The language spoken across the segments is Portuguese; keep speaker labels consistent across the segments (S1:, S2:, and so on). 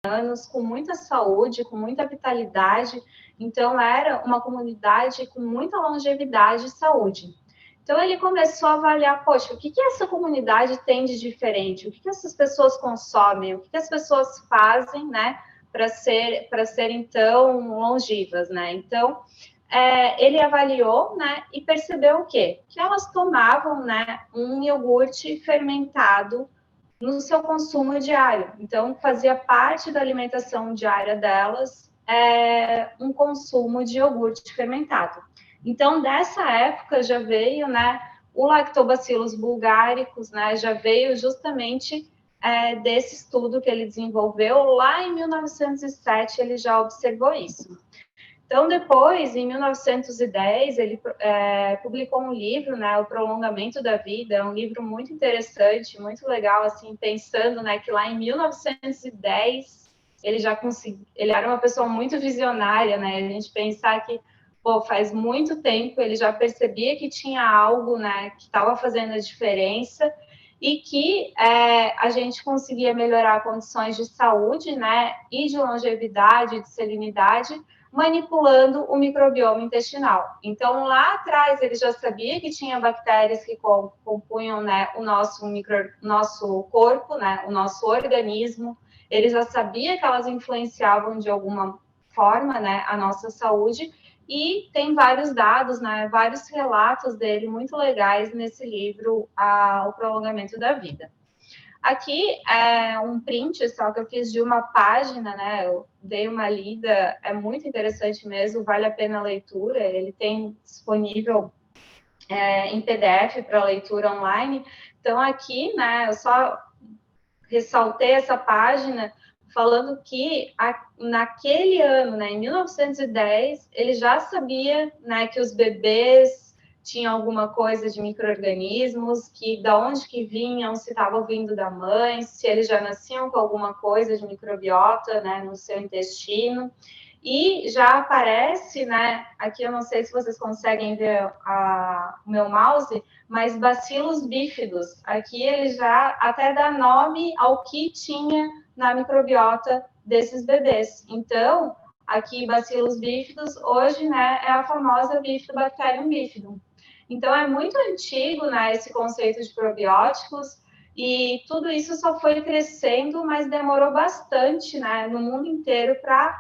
S1: anos, com muita saúde, com muita vitalidade. Então, era uma comunidade com muita longevidade e saúde. Então, ele começou a avaliar, poxa, o que essa comunidade tem de diferente? O que essas pessoas consomem? O que as pessoas fazem, né, para serem tão longevas, né? Então, ele avaliou, né, e percebeu o quê? Que elas tomavam, né, um iogurte fermentado no seu consumo diário. Então, fazia parte da alimentação diária delas um consumo de iogurte fermentado. Então, dessa época já veio, né, o Lactobacillus bulgaricus, né, já veio justamente desse estudo que ele desenvolveu. Lá em 1907, ele já observou isso. Então, depois, em 1910, ele publicou um livro, né, O Prolongamento da Vida, é um livro muito interessante, muito legal, assim, pensando, né, que lá em 1910 ele já conseguiu, ele era uma pessoa muito visionária, né, a gente pensar que, pô, faz muito tempo ele já percebia que tinha algo, né, que estava fazendo a diferença e que a gente conseguia melhorar condições de saúde, né, e de longevidade, de salinidade, manipulando o microbioma intestinal. Então, lá atrás, ele já sabia que tinha bactérias que compunham, né, o nosso corpo, né, o nosso organismo. Ele já sabia que elas influenciavam de alguma forma, né, a nossa saúde. E tem vários dados, né, vários relatos dele muito legais nesse livro, O Prolongamento da Vida. Aqui é um print só que eu fiz de uma página, né? Eu dei uma lida, é muito interessante mesmo, vale a pena a leitura. Ele tem disponível em PDF para leitura online. Então, aqui, né, eu só ressaltei essa página falando que naquele ano, né, em 1910, ele já sabia, né, que os bebês tinha alguma coisa de micro-organismos, que da onde que vinham, se estavam vindo da mãe, se eles já nasciam com alguma coisa de microbiota, né, no seu intestino. E já aparece, né, aqui eu não sei se vocês conseguem ver o meu mouse, mas bacilos bífidos. Aqui ele já até dá nome ao que tinha na microbiota desses bebês. Então, aqui bacilos bífidos, hoje, né, é a famosa Bifidobacterium bifidum. Então, é muito antigo, né, esse conceito de probióticos, e tudo isso só foi crescendo, mas demorou bastante, né, no mundo inteiro para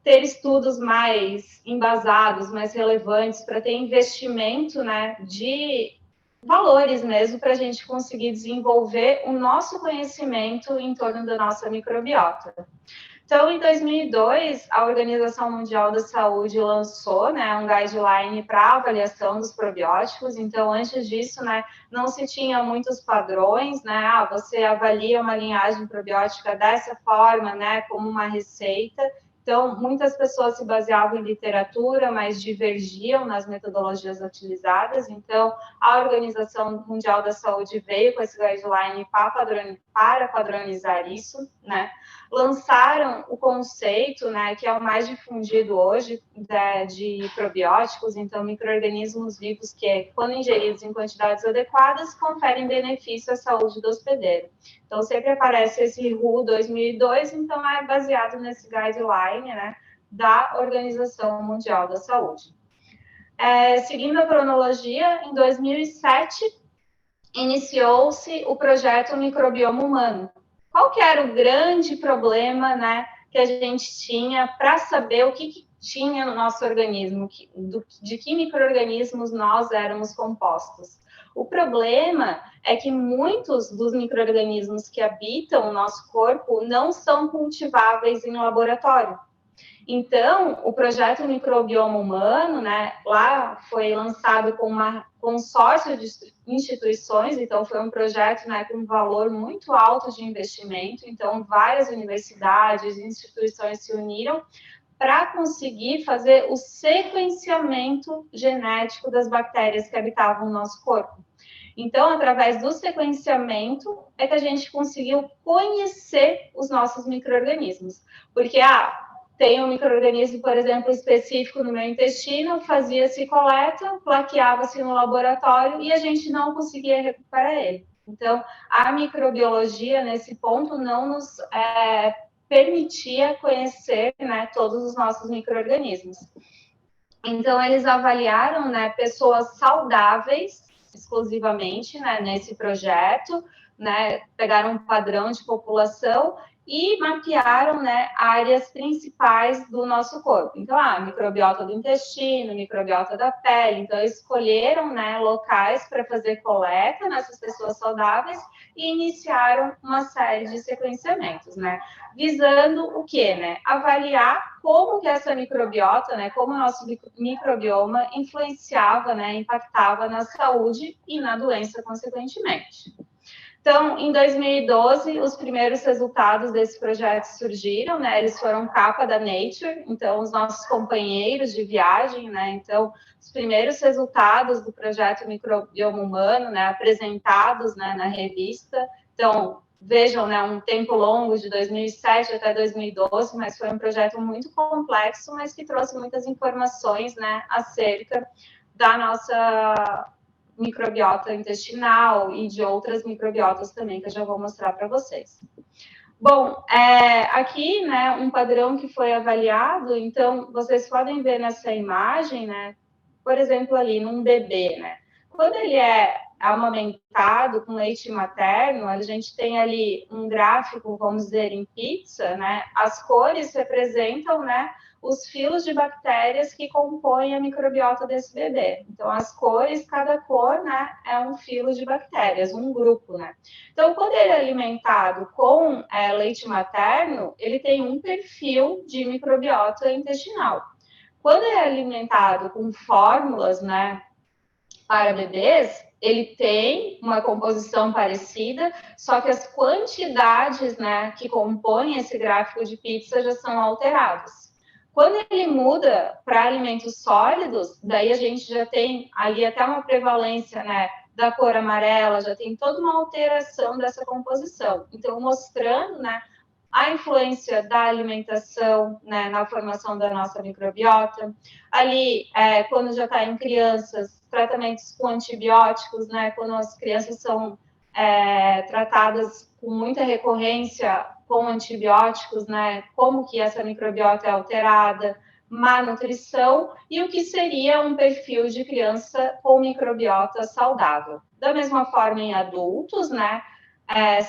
S1: ter estudos mais embasados, mais relevantes, para ter investimento, né, de valores mesmo, para a gente conseguir desenvolver o nosso conhecimento em torno da nossa microbiota. Então, em 2002, a Organização Mundial da Saúde lançou, né, um guideline para avaliação dos probióticos. Então, antes disso, né, não se tinha muitos padrões, né? Você avalia uma linhagem probiótica dessa forma, né, como uma receita. Então, muitas pessoas se baseavam em literatura, mas divergiam nas metodologias utilizadas. Então, a Organização Mundial da Saúde veio com esse guideline para padronizar isso, né? Lançaram o conceito, né, que é o mais difundido hoje, de probióticos, então micro-organismos vivos que, quando ingeridos em quantidades adequadas, conferem benefício à saúde do hospedeiro. Então, sempre aparece esse WHO 2002, então é baseado nesse guideline, né, da Organização Mundial da Saúde. Seguindo a cronologia, em 2007, iniciou-se o projeto Microbioma Humano. Qual que era o grande problema, né, que a gente tinha para saber o que tinha no nosso organismo, de que micro-organismos nós éramos compostos? O problema é que muitos dos micro-organismos que habitam o nosso corpo não são cultiváveis em laboratório. Então, o projeto Microbioma Humano, né, lá foi lançado com um consórcio de instituições, então foi um projeto, né, com um valor muito alto de investimento, então várias universidades e instituições se uniram para conseguir fazer o sequenciamento genético das bactérias que habitavam o nosso corpo. Então, através do sequenciamento, é que a gente conseguiu conhecer os nossos micro-organismos. Porque, tem um micro-organismo, por exemplo, específico no meu intestino, fazia-se coleta, plaqueava-se no laboratório e a gente não conseguia recuperar ele. Então, a microbiologia, nesse ponto, não nos permitia conhecer, né, todos os nossos micro-organismos. Então, eles avaliaram, né, pessoas saudáveis exclusivamente, né, nesse projeto, né, pegaram um padrão de população e mapearam, né, áreas principais do nosso corpo. Então, microbiota do intestino, microbiota da pele. Então, escolheram, né, locais para fazer coleta nessas pessoas saudáveis e iniciaram uma série de sequenciamentos, né, visando o quê, né? Avaliar como que essa microbiota, né, como o nosso microbioma influenciava, né, impactava na saúde e na doença consequentemente. Então, em 2012, os primeiros resultados desse projeto surgiram, né? Eles foram capa da Nature, então os nossos companheiros de viagem, né? Então, os primeiros resultados do projeto Microbioma Humano, né, apresentados, né, na revista. Então, vejam, né, um tempo longo de 2007 até 2012, mas foi um projeto muito complexo, mas que trouxe muitas informações, né, acerca da nossa microbiota intestinal e de outras microbiotas também, que eu já vou mostrar para vocês. Bom, aqui, né, um padrão que foi avaliado, então, vocês podem ver nessa imagem, né, por exemplo, ali, num bebê, né, quando ele é amamentado com leite materno, a gente tem ali um gráfico, vamos dizer, em pizza, né, as cores representam, né, os filos de bactérias que compõem a microbiota desse bebê. Então, as cores, cada cor, né, é um filo de bactérias, um grupo, né. Então, quando ele é alimentado com leite materno, ele tem um perfil de microbiota intestinal. Quando é alimentado com fórmulas, né, para bebês, ele tem uma composição parecida, só que as quantidades, né, que compõem esse gráfico de pizza já são alteradas. Quando ele muda para alimentos sólidos, daí a gente já tem ali até uma prevalência, né, da cor amarela, já tem toda uma alteração dessa composição. Então, mostrando, né, a influência da alimentação, né, na formação da nossa microbiota. Ali, quando já está em crianças, tratamentos com antibióticos, né, quando as crianças são tratadas com muita recorrência com antibióticos, né, como que essa microbiota é alterada, má nutrição e o que seria um perfil de criança com microbiota saudável. Da mesma forma em adultos, né,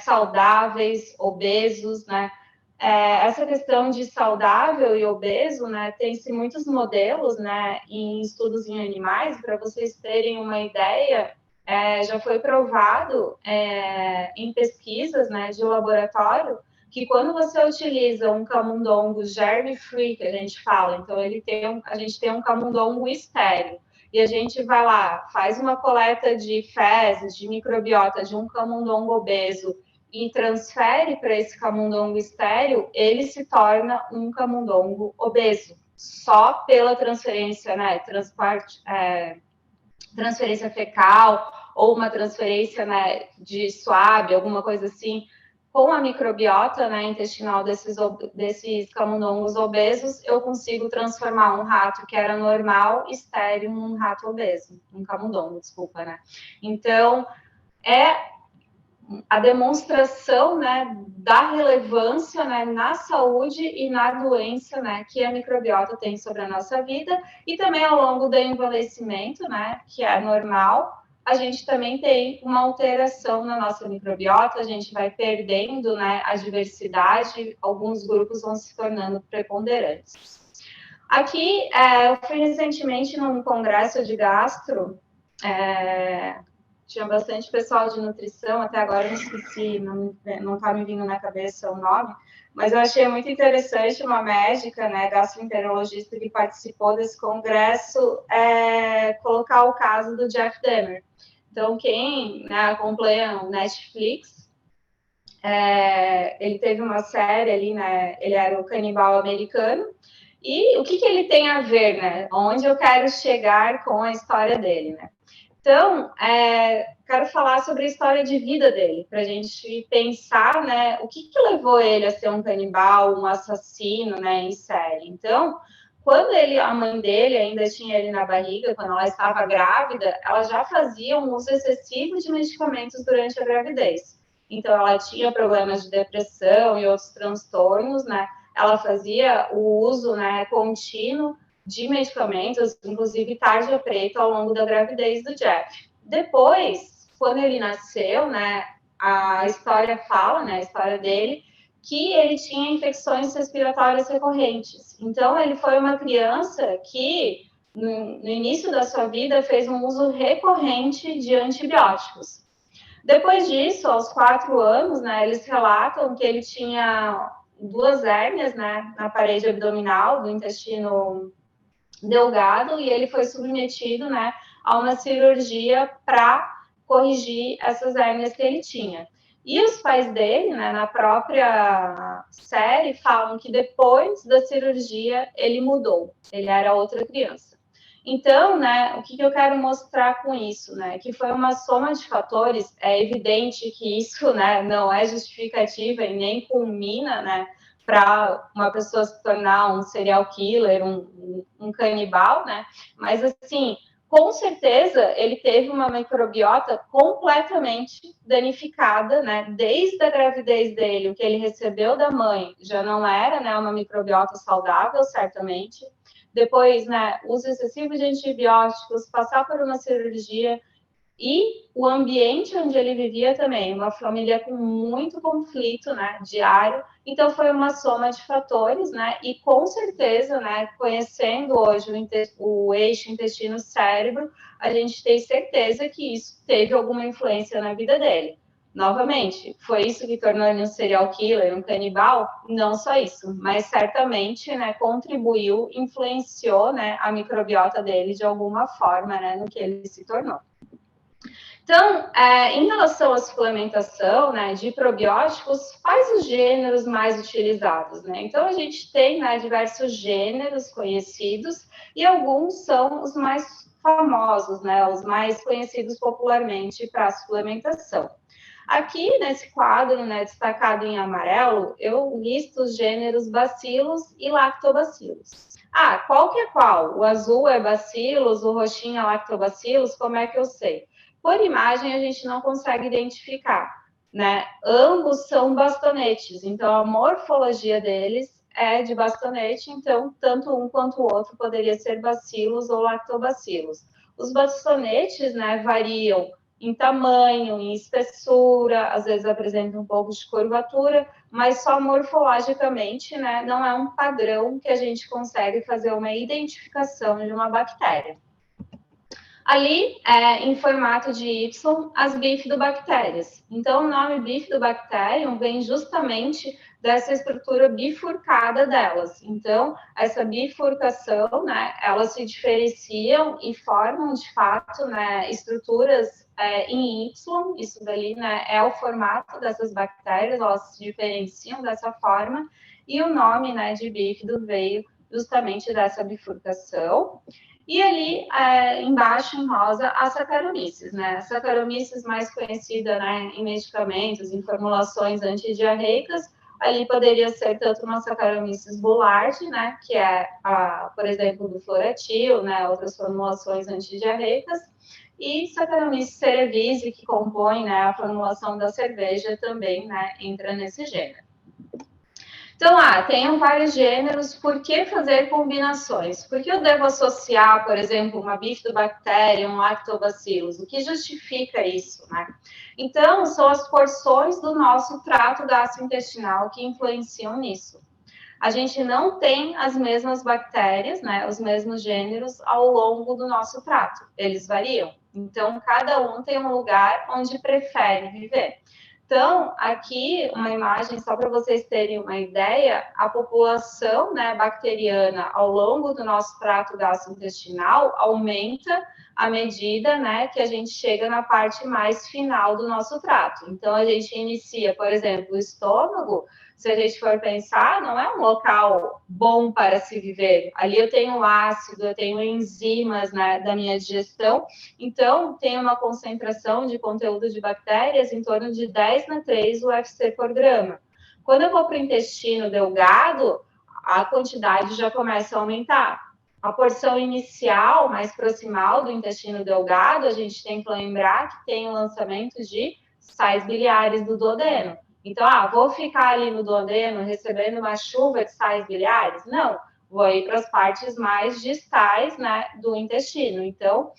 S1: saudáveis, obesos, né, essa questão de saudável e obeso, né, tem-se muitos modelos, né, em estudos em animais, para vocês terem uma ideia, já foi provado em pesquisas, né, de laboratório, que quando você utiliza um camundongo germe-free, que a gente fala, então a gente tem um camundongo estéril, e a gente vai lá, faz uma coleta de fezes, de microbiota de um camundongo obeso, e transfere para esse camundongo estéril, ele se torna um camundongo obeso. Só pela transferência, né, transferência fecal ou uma transferência, né, de swab, alguma coisa assim, com a microbiota, né, intestinal desses camundongos obesos, eu consigo transformar um rato que era normal, estéril, num rato obeso, um camundongo, desculpa, né. Então, a demonstração, né, da relevância, né, na saúde e na doença, né, que a microbiota tem sobre a nossa vida, e também ao longo do envelhecimento, né, que é normal, a gente também tem uma alteração na nossa microbiota, a gente vai perdendo, né, a diversidade, alguns grupos vão se tornando preponderantes. Aqui, eu fui recentemente num congresso de gastro, tinha bastante pessoal de nutrição, até agora eu não esqueci, não está me vindo na cabeça o nome, mas eu achei muito interessante uma médica, né, gastroenterologista que participou desse congresso, colocar o caso do Jeff Dahmer. Então, quem, né, acompanha o Netflix, ele teve uma série ali, né, ele era o canibal americano, e o que ele tem a ver, né, onde eu quero chegar com a história dele, né? Então, quero falar sobre a história de vida dele, para a gente pensar, né, o que levou ele a ser um canibal, um assassino, né, em série. Então, quando a mãe dele ainda tinha ele na barriga, quando ela estava grávida, ela já fazia um uso excessivo de medicamentos durante a gravidez. então ela tinha problemas de depressão e outros transtornos, né? Ela fazia o uso, né, contínuo de medicamentos, inclusive tarja preta, ao longo da gravidez do Jeff. Depois, quando ele nasceu, né, a história fala, né, a história dele, que ele tinha infecções respiratórias recorrentes. Então, ele foi uma criança que, no início da sua vida, fez um uso recorrente de antibióticos. Depois disso, aos 4 anos, né, eles relatam que ele tinha 2 hérnias, né, na parede abdominal do intestino delgado, e ele foi submetido, né, a uma cirurgia para corrigir essas hérnias que ele tinha. E os pais dele, né, na própria série, falam que depois da cirurgia ele mudou, ele era outra criança. Então, né, o que eu quero mostrar com isso, né, que foi uma soma de fatores. É evidente que isso, né, não é justificativa e nem culmina, né, para uma pessoa se tornar um serial killer, um canibal, né? Mas, assim, com certeza ele teve uma microbiota completamente danificada, né? Desde a gravidez dele, o que ele recebeu da mãe já não era, né, uma microbiota saudável, certamente. Depois, né, uso excessivo de antibióticos, passar por uma cirurgia, e o ambiente onde ele vivia também, uma família com muito conflito, né, diário. Então, foi uma soma de fatores, né, e com certeza, né, conhecendo hoje o eixo intestino-cérebro, a gente tem certeza que isso teve alguma influência na vida dele. Novamente, foi isso que tornou ele um serial killer, um canibal? Não só isso, mas certamente, né, contribuiu, influenciou, né, a microbiota dele de alguma forma, né, no que ele se tornou. Então, em relação à suplementação, né, de probióticos, quais os gêneros mais utilizados, né? Então, a gente tem, né, diversos gêneros conhecidos e alguns são os mais famosos, né, os mais conhecidos popularmente para a suplementação. Aqui, nesse quadro, né, destacado em amarelo, eu listo os gêneros bacilos e lactobacilos. Ah, qual que é qual? O azul é bacilos, o roxinho é lactobacilos, como é que eu sei? Por imagem, a gente não consegue identificar, né? Ambos são bastonetes, então a morfologia deles é de bastonete, então tanto um quanto o outro poderia ser bacilos ou lactobacilos. Os bastonetes, né, variam em tamanho, em espessura, às vezes apresentam um pouco de curvatura, mas só morfologicamente, né, não é um padrão que a gente consegue fazer uma identificação de uma bactéria. Ali, em formato de Y, as bifidobactérias. Então, o nome bifidobacterium vem justamente dessa estrutura bifurcada delas. Então, essa bifurcação, né, elas se diferenciam e formam, de fato, né, estruturas em Y. Isso dali, né, é o formato dessas bactérias, elas se diferenciam dessa forma, e o nome, né, de bífido veio justamente dessa bifurcação. E ali, embaixo, em rosa, a Saccharomyces, né? A Saccharomyces mais conhecida, né, em medicamentos, em formulações antidiarreicas. Ali poderia ser tanto uma Saccharomyces boulardii, né, que é, por exemplo, do Floratil, né, outras formulações antidiarreicas, e Saccharomyces cerevisiae, que compõe, né, a formulação da cerveja, também, né, entra nesse gênero. Então, tenho vários gêneros, por que fazer combinações? Por que eu devo associar, por exemplo, uma bifidobactéria, um lactobacillus? O que justifica isso, né? Então, são as porções do nosso trato gastrointestinal que influenciam nisso. A gente não tem as mesmas bactérias, né, os mesmos gêneros ao longo do nosso trato. Eles variam. Então, cada um tem um lugar onde prefere viver. Então, aqui uma imagem só para vocês terem uma ideia, a população, né, bacteriana ao longo do nosso trato gastrointestinal aumenta à medida, né, que a gente chega na parte mais final do nosso trato. Então, a gente inicia, por exemplo, o estômago. Se a gente for pensar, não é um local bom para se viver. Ali eu tenho ácido, eu tenho enzimas, né, da minha digestão. Então, tem uma concentração de conteúdo de bactérias em torno de 10^3 UFC por grama. Quando eu vou para o intestino delgado, a quantidade já começa a aumentar. A porção inicial, mais proximal do intestino delgado, a gente tem que lembrar que tem o lançamento de sais biliares do duodeno. Então, vou ficar ali no duodeno recebendo uma chuva de sais biliares? Não, vou ir para as partes mais distais, né, do intestino. Então,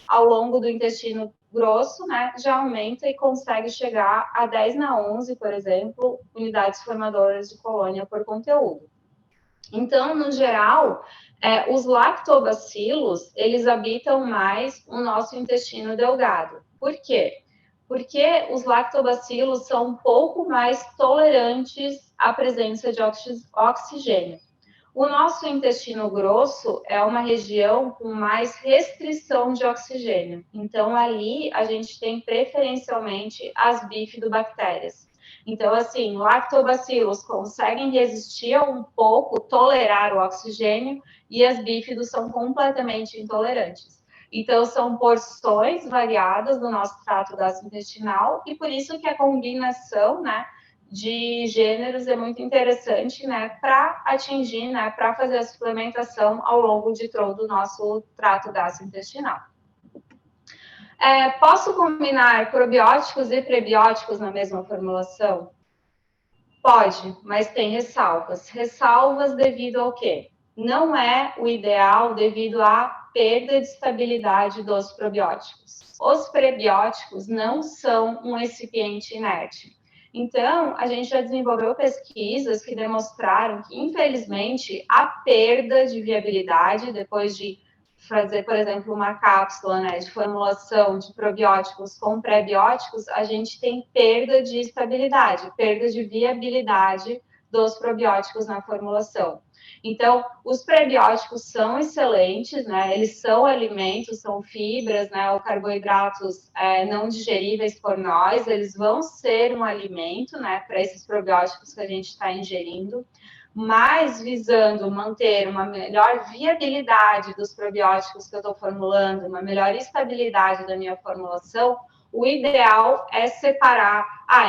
S1: ao longo do intestino grosso, né, já aumenta e consegue chegar a 10 na 11, por exemplo, unidades formadoras de colônia por conteúdo. Então, no geral, os lactobacilos, eles habitam mais o nosso intestino delgado. Por quê? Porque os lactobacilos são um pouco mais tolerantes à presença de oxigênio. O nosso intestino grosso é uma região com mais restrição de oxigênio. Então, ali a gente tem preferencialmente as bifidobactérias. Então, assim, lactobacilos conseguem resistir um pouco, tolerar o oxigênio, e as bífidos são completamente intolerantes. Então, são porções variadas do nosso trato gastrointestinal, e por isso que a combinação, né, de gêneros é muito interessante, né, para atingir, né, para fazer a suplementação ao longo de todo o nosso trato gastrointestinal. Posso combinar probióticos e prebióticos na mesma formulação? Pode, mas tem ressalvas. Ressalvas devido ao quê? Não é o ideal devido à perda de estabilidade dos probióticos. Os prebióticos não são um recipiente inerte. Então, a gente já desenvolveu pesquisas que demonstraram que, infelizmente, a perda de viabilidade depois de fazer, por exemplo, uma cápsula, né, de formulação de probióticos com pré-bióticos, a gente tem perda de estabilidade, perda de viabilidade dos probióticos na formulação. Então, os prebióticos são excelentes, né? Eles são alimentos, são fibras, né? Ou carboidratos não digeríveis por nós, eles vão ser um alimento, né? Para esses probióticos que a gente está ingerindo, mas visando manter uma melhor viabilidade dos probióticos que eu estou formulando, uma melhor estabilidade da minha formulação, o ideal é separar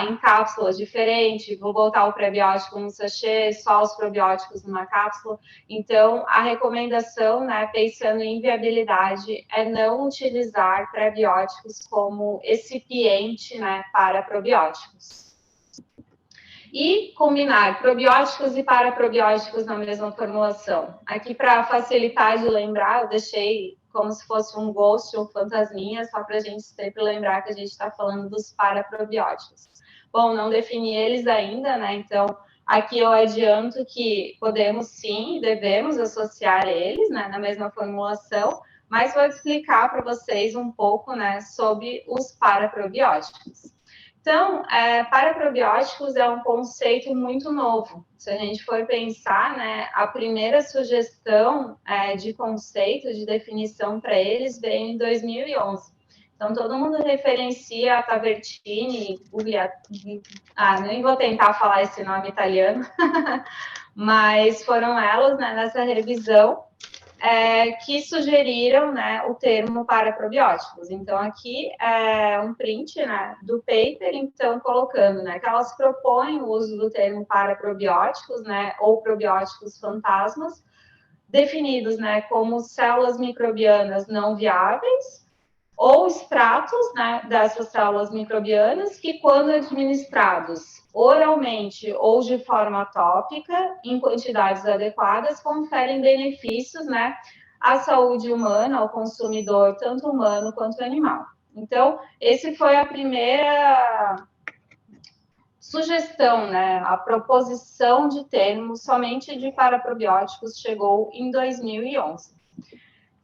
S1: em cápsulas diferentes, vou botar o prebiótico no sachê, só os probióticos numa cápsula. Então, a recomendação, né, pensando em viabilidade, é não utilizar prebióticos como recipiente, né, para probióticos. E combinar probióticos e paraprobióticos na mesma formulação. Aqui, para facilitar de lembrar, eu deixei como se fosse um ghost ou fantasminha, só para a gente sempre lembrar que a gente está falando dos paraprobióticos. Bom, não defini eles ainda, né? Então, aqui eu adianto que podemos sim, devemos associar eles, né, na mesma formulação, mas vou explicar para vocês um pouco, né, sobre os paraprobióticos. Então, paraprobióticos é um conceito muito novo. Se a gente for pensar, né, a primeira sugestão de conceito, de definição para eles, veio em 2011. Então, todo mundo referencia a Tabertini, nem vou tentar falar esse nome italiano, mas foram elas, né, nessa revisão, que sugeriram, né, o termo paraprobióticos. Então, aqui é um print, né, do paper, então, colocando, né, que elas propõem o uso do termo paraprobióticos, né, ou probióticos fantasmas, definidos, né, como células microbianas não viáveis, ou extratos, né, dessas células microbianas que, quando administrados oralmente ou de forma tópica, em quantidades adequadas, conferem benefícios, né, à saúde humana, ao consumidor, tanto humano quanto animal. Então, esse foi a primeira sugestão, né, a proposição de termo somente de paraprobióticos chegou em 2011.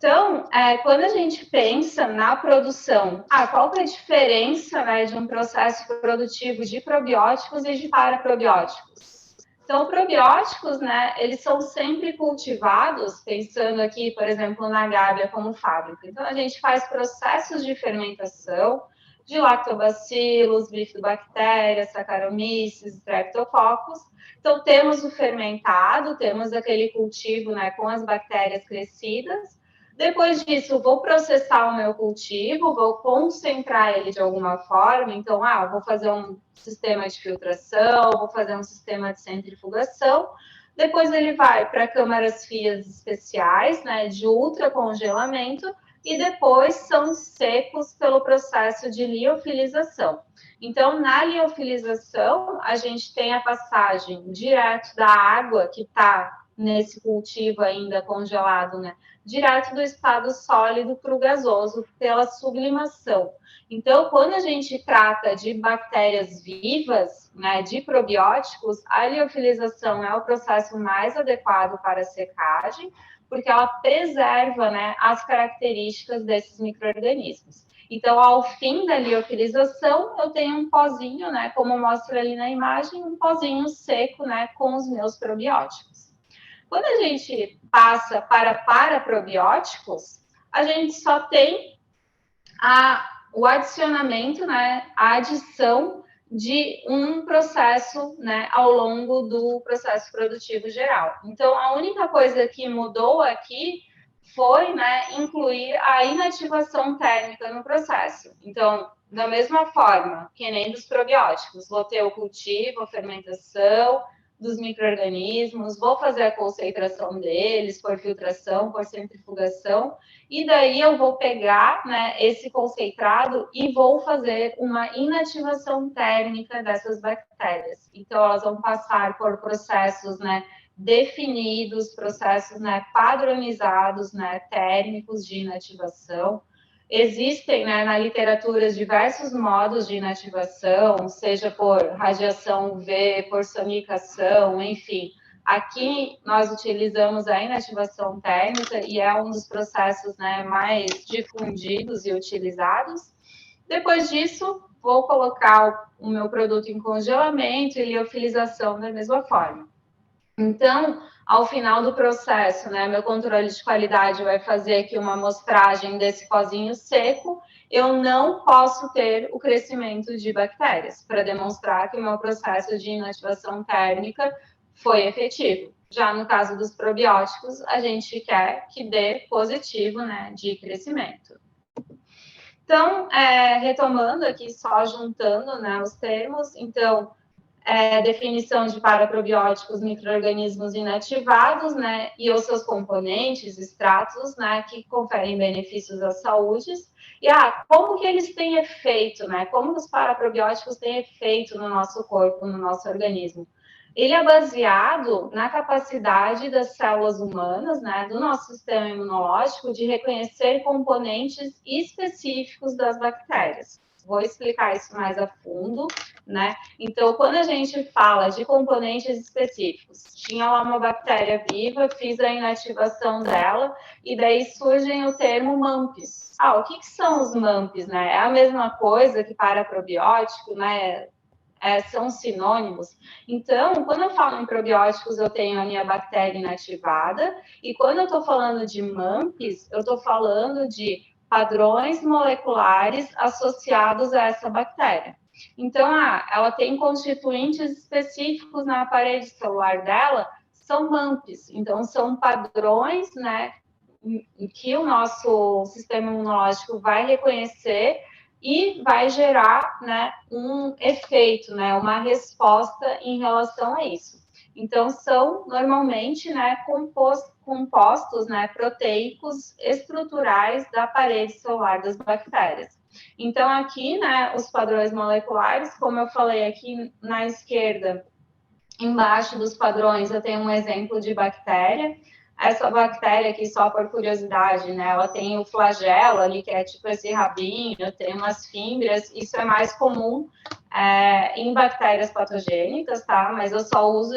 S1: Então, quando a gente pensa na produção, qual que é a diferença, né, de um processo produtivo de probióticos e de paraprobióticos? Então, probióticos, né, eles são sempre cultivados, pensando aqui, por exemplo, na Gábia como fábrica. Então, a gente faz processos de fermentação de lactobacilos, bifidobactérias, saccharomyces, streptococcus. Então, temos o fermentado, temos aquele cultivo, né, com as bactérias crescidas. Depois disso, vou processar o meu cultivo, vou concentrar ele de alguma forma. Então, vou fazer um sistema de filtração, vou fazer um sistema de centrifugação. Depois ele vai para câmaras frias especiais, né, de ultracongelamento. e depois são secos pelo processo de liofilização. Então, na liofilização, a gente tem a passagem direto da água que está nesse cultivo ainda congelado, né? Direto do estado sólido para o gasoso pela sublimação. Então, quando a gente trata de bactérias vivas, né, de probióticos, a liofilização é o processo mais adequado para a secagem, porque ela preserva, né, as características desses micro-organismos. Então, ao fim da liofilização, eu tenho um pozinho, né, como mostra ali na imagem, um pozinho seco, né, com os meus probióticos. Quando a gente passa para paraprobióticos, a gente só tem o adicionamento, né, a adição de um processo, né, ao longo do processo produtivo geral. Então, a única coisa que mudou aqui foi, né, incluir a inativação térmica no processo. Então, da mesma forma que nem dos probióticos, vou ter o cultivo, a fermentação dos micro-organismos, vou fazer a concentração deles por filtração, por centrifugação, e daí eu vou pegar, né, esse concentrado e vou fazer uma inativação térmica dessas bactérias. Então, elas vão passar por processos, né, definidos, processos, né, padronizados, né, térmicos de inativação. Existem, né, na literatura diversos modos de inativação, seja por radiação UV, por sonicação, enfim. Aqui nós utilizamos a inativação térmica e é um dos processos, né, mais difundidos e utilizados. Depois disso, vou colocar o meu produto em congelamento e liofilização da mesma forma. Então, ao final do processo, né, meu controle de qualidade vai fazer aqui uma amostragem desse pozinho seco. Eu não posso ter o crescimento de bactérias para demonstrar que o meu processo de inativação térmica foi efetivo. Já no caso dos probióticos, a gente quer que dê positivo, né, de crescimento. Então, retomando aqui, só juntando, né, os termos, então, definição de paraprobióticos, micro-organismos inativados, né, e os seus componentes, extratos, né, que conferem benefícios à saúde. E, como que eles têm efeito, né, como os paraprobióticos têm efeito no nosso corpo, no nosso organismo? Ele é baseado na capacidade das células humanas, né, do nosso sistema imunológico, de reconhecer componentes específicos das bactérias. Vou explicar isso mais a fundo, né? Então, quando a gente fala de componentes específicos, tinha lá uma bactéria viva, fiz a inativação dela, e daí surge o termo MAMPs. O que são os MAMPs, né? É a mesma coisa que paraprobiótico, né? São sinônimos. Então, quando eu falo em probióticos, eu tenho a minha bactéria inativada, e quando eu estou falando de MAMPs, eu estou falando de padrões moleculares associados a essa bactéria. Então, ela tem constituintes específicos na parede celular dela, são MAMPs. Então, são padrões, né, que o nosso sistema imunológico vai reconhecer e vai gerar, né, um efeito, né, uma resposta em relação a isso. Então, são normalmente, né, compostos, né, proteicos estruturais da parede celular das bactérias. Então, aqui, né, os padrões moleculares, como eu falei aqui na esquerda, embaixo dos padrões, eu tenho um exemplo de bactéria. Essa bactéria aqui, só por curiosidade, né, ela tem o flagelo ali, que é tipo esse rabinho, tem umas fímbrias, isso é mais comum em bactérias patogênicas, tá? Mas eu só uso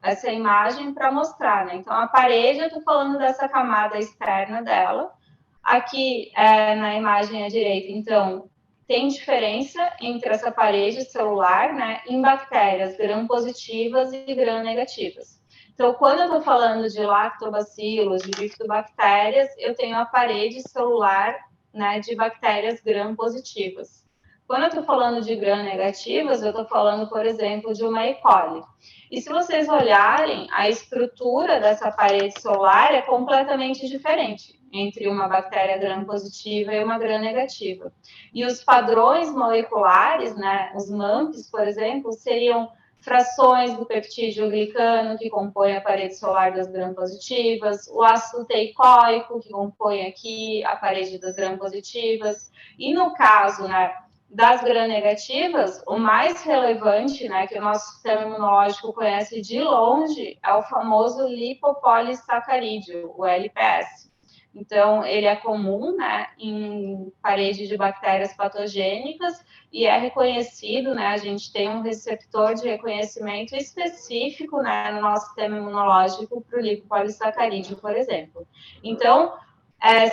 S1: essa imagem para mostrar, né? Então, a parede, eu estou falando dessa camada externa dela. Aqui, na imagem à direita, então, tem diferença entre essa parede celular, né, em bactérias gram-positivas e gram-negativas. Então, quando eu estou falando de lactobacilos, de bifidobactérias, eu tenho a parede celular, né, de bactérias gram-positivas. Quando eu estou falando de gram-negativas, eu estou falando, por exemplo, de uma E. coli. E se vocês olharem, a estrutura dessa parede celular é completamente diferente entre uma bactéria gram-positiva e uma gram-negativa. E os padrões moleculares, né, os MAMPs, por exemplo, seriam frações do peptídeo glicano, que compõe a parede solar das gram-positivas, o ácido teicoico, que compõe aqui a parede das gram-positivas, e no caso, né, das gram-negativas, o mais relevante, né, que o nosso sistema imunológico conhece de longe, é o famoso lipopolissacarídeo, o LPS. Então, ele é comum, né, em parede de bactérias patogênicas e é reconhecido, né, a gente tem um receptor de reconhecimento específico, né, no nosso sistema imunológico para o lipopolissacarídeo, por exemplo. Então,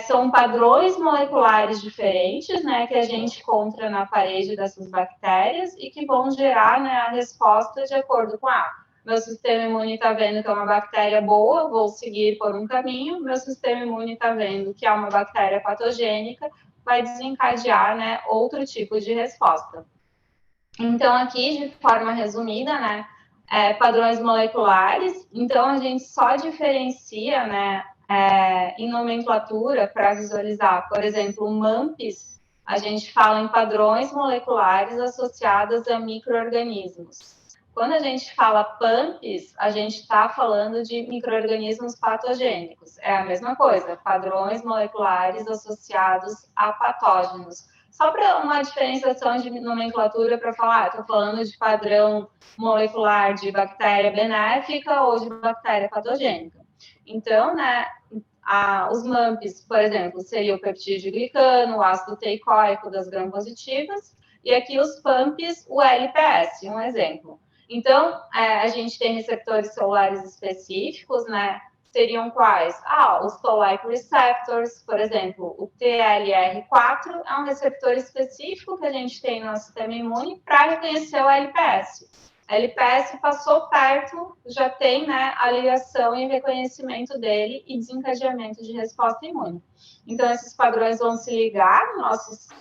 S1: são padrões moleculares diferentes, né, que a gente encontra na parede dessas bactérias e que vão gerar, né, a resposta de acordo com meu sistema imune está vendo que é uma bactéria boa, vou seguir por um caminho. Meu sistema imune está vendo que é uma bactéria patogênica, vai desencadear, né, outro tipo de resposta. Então, aqui, de forma resumida, né, padrões moleculares. Então, a gente só diferencia, né, em nomenclatura para visualizar, por exemplo, o MAMPs, a gente fala em padrões moleculares associados a micro-organismos. Quando a gente fala PAMPs, a gente está falando de micro-organismos patogênicos. É a mesma coisa, padrões moleculares associados a patógenos. Só para uma diferenciação de nomenclatura para falar, estou falando de padrão molecular de bactéria benéfica ou de bactéria patogênica. Então, né, os MAMPs, por exemplo, seria o peptídeo glicano, o ácido teicoico das gram-positivas, e aqui os PAMPs, o LPS, um exemplo. Então, a gente tem receptores celulares específicos, né? Seriam quais? Os Toll-like receptors, por exemplo, o TLR4 é um receptor específico que a gente tem no nosso sistema imune para reconhecer o LPS. A LPS passou perto, já tem, né, a ligação e reconhecimento dele e desencadeamento de resposta imune. Então, esses padrões vão se ligar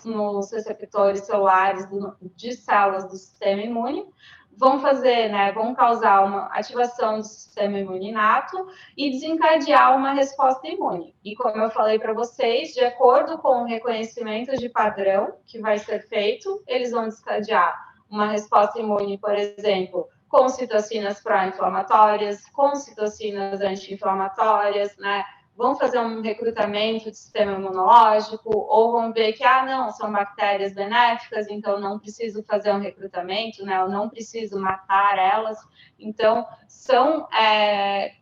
S1: nos receptores celulares de células do sistema imune, vão fazer, né, vão causar uma ativação do sistema imune inato e desencadear uma resposta imune. E como eu falei para vocês, de acordo com o reconhecimento de padrão que vai ser feito, eles vão desencadear uma resposta imune, por exemplo, com citocinas pró-inflamatórias, com citocinas anti-inflamatórias, né? Vão fazer um recrutamento de sistema imunológico, ou vão ver que, não, são bactérias benéficas, então não preciso fazer um recrutamento, né? Eu não preciso matar elas. Então, são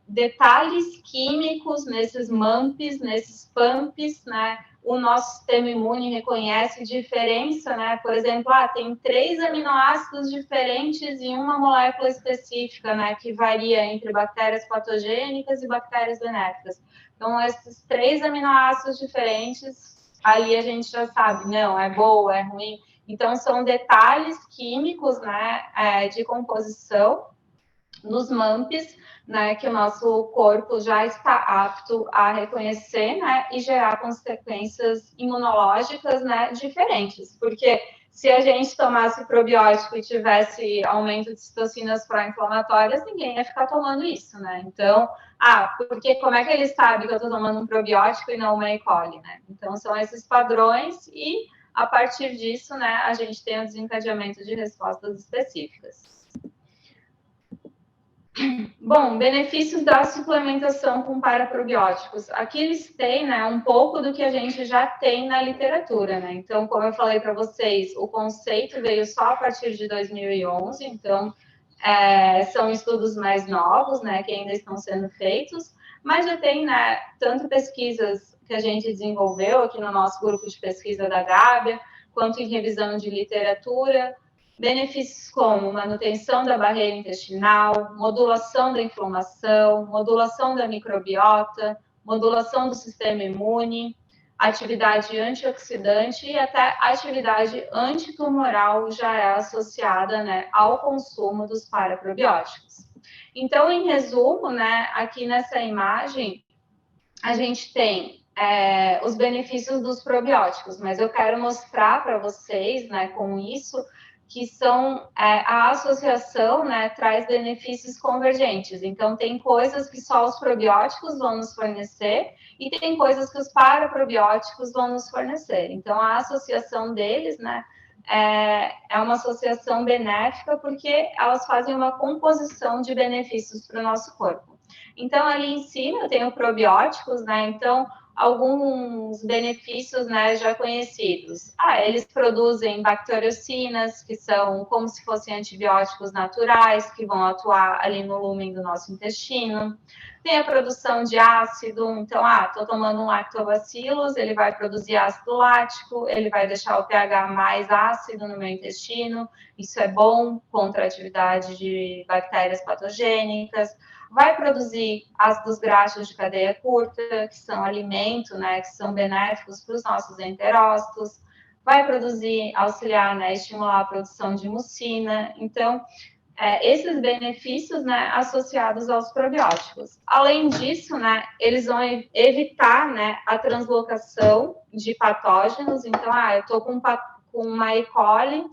S1: detalhes químicos nesses MAMPs, nesses PAMPs, né? O nosso sistema imune reconhece diferença, né? Por exemplo, tem 3 aminoácidos diferentes em uma molécula específica, né? Que varia entre bactérias patogênicas e bactérias benéficas. Então, esses 3 aminoácidos diferentes, ali a gente já sabe, não, é boa, é ruim. Então, são detalhes químicos, né, de composição nos MAMPs, né, que o nosso corpo já está apto a reconhecer, né, e gerar consequências imunológicas, né, diferentes. Porque se a gente tomasse probiótico e tivesse aumento de citocinas pró-inflamatórias, ninguém ia ficar tomando isso, né? Então, porque como é que ele sabe que eu estou tomando um probiótico e não uma E. coli, né? Então, são esses padrões e, a partir disso, né, a gente tem o desencadeamento de respostas específicas. Bom, benefícios da suplementação com paraprobióticos. Aqui eles têm, né, um pouco do que a gente já tem na literatura, né? Então, como eu falei para vocês, o conceito veio só a partir de 2011, então são estudos mais novos, né, que ainda estão sendo feitos, mas já tem, né, tanto pesquisas que a gente desenvolveu aqui no nosso grupo de pesquisa da Gábia, quanto em revisão de literatura. Benefícios como manutenção da barreira intestinal, modulação da inflamação, modulação da microbiota, modulação do sistema imune, atividade antioxidante e até atividade antitumoral já é associada, né, ao consumo dos paraprobióticos. Então, em resumo, né, aqui nessa imagem, a gente tem os benefícios dos probióticos, mas eu quero mostrar para vocês, né, com isso, que são a associação, né, traz benefícios convergentes. Então, tem coisas que só os probióticos vão nos fornecer e tem coisas que os paraprobióticos vão nos fornecer. Então, a associação deles, né, é uma associação benéfica porque elas fazem uma composição de benefícios para o nosso corpo. Então, ali em cima eu tenho probióticos, né? Então, alguns benefícios, né, já conhecidos. Eles produzem bacteriocinas, que são como se fossem antibióticos naturais, que vão atuar ali no lúmen do nosso intestino. Tem a produção de ácido, então, estou tomando um lactobacillus, ele vai produzir ácido lático, ele vai deixar o pH mais ácido no meu intestino, isso é bom contra a atividade de bactérias patogênicas. Vai produzir ácidos graxos de cadeia curta, que são alimento, né, que são benéficos para os nossos enterócitos. Vai produzir, auxiliar, né, estimular a produção de mucina. Então, esses benefícios, né, associados aos probióticos. Além disso, né, eles vão evitar, né, a translocação de patógenos. Então, eu estou com uma E. coli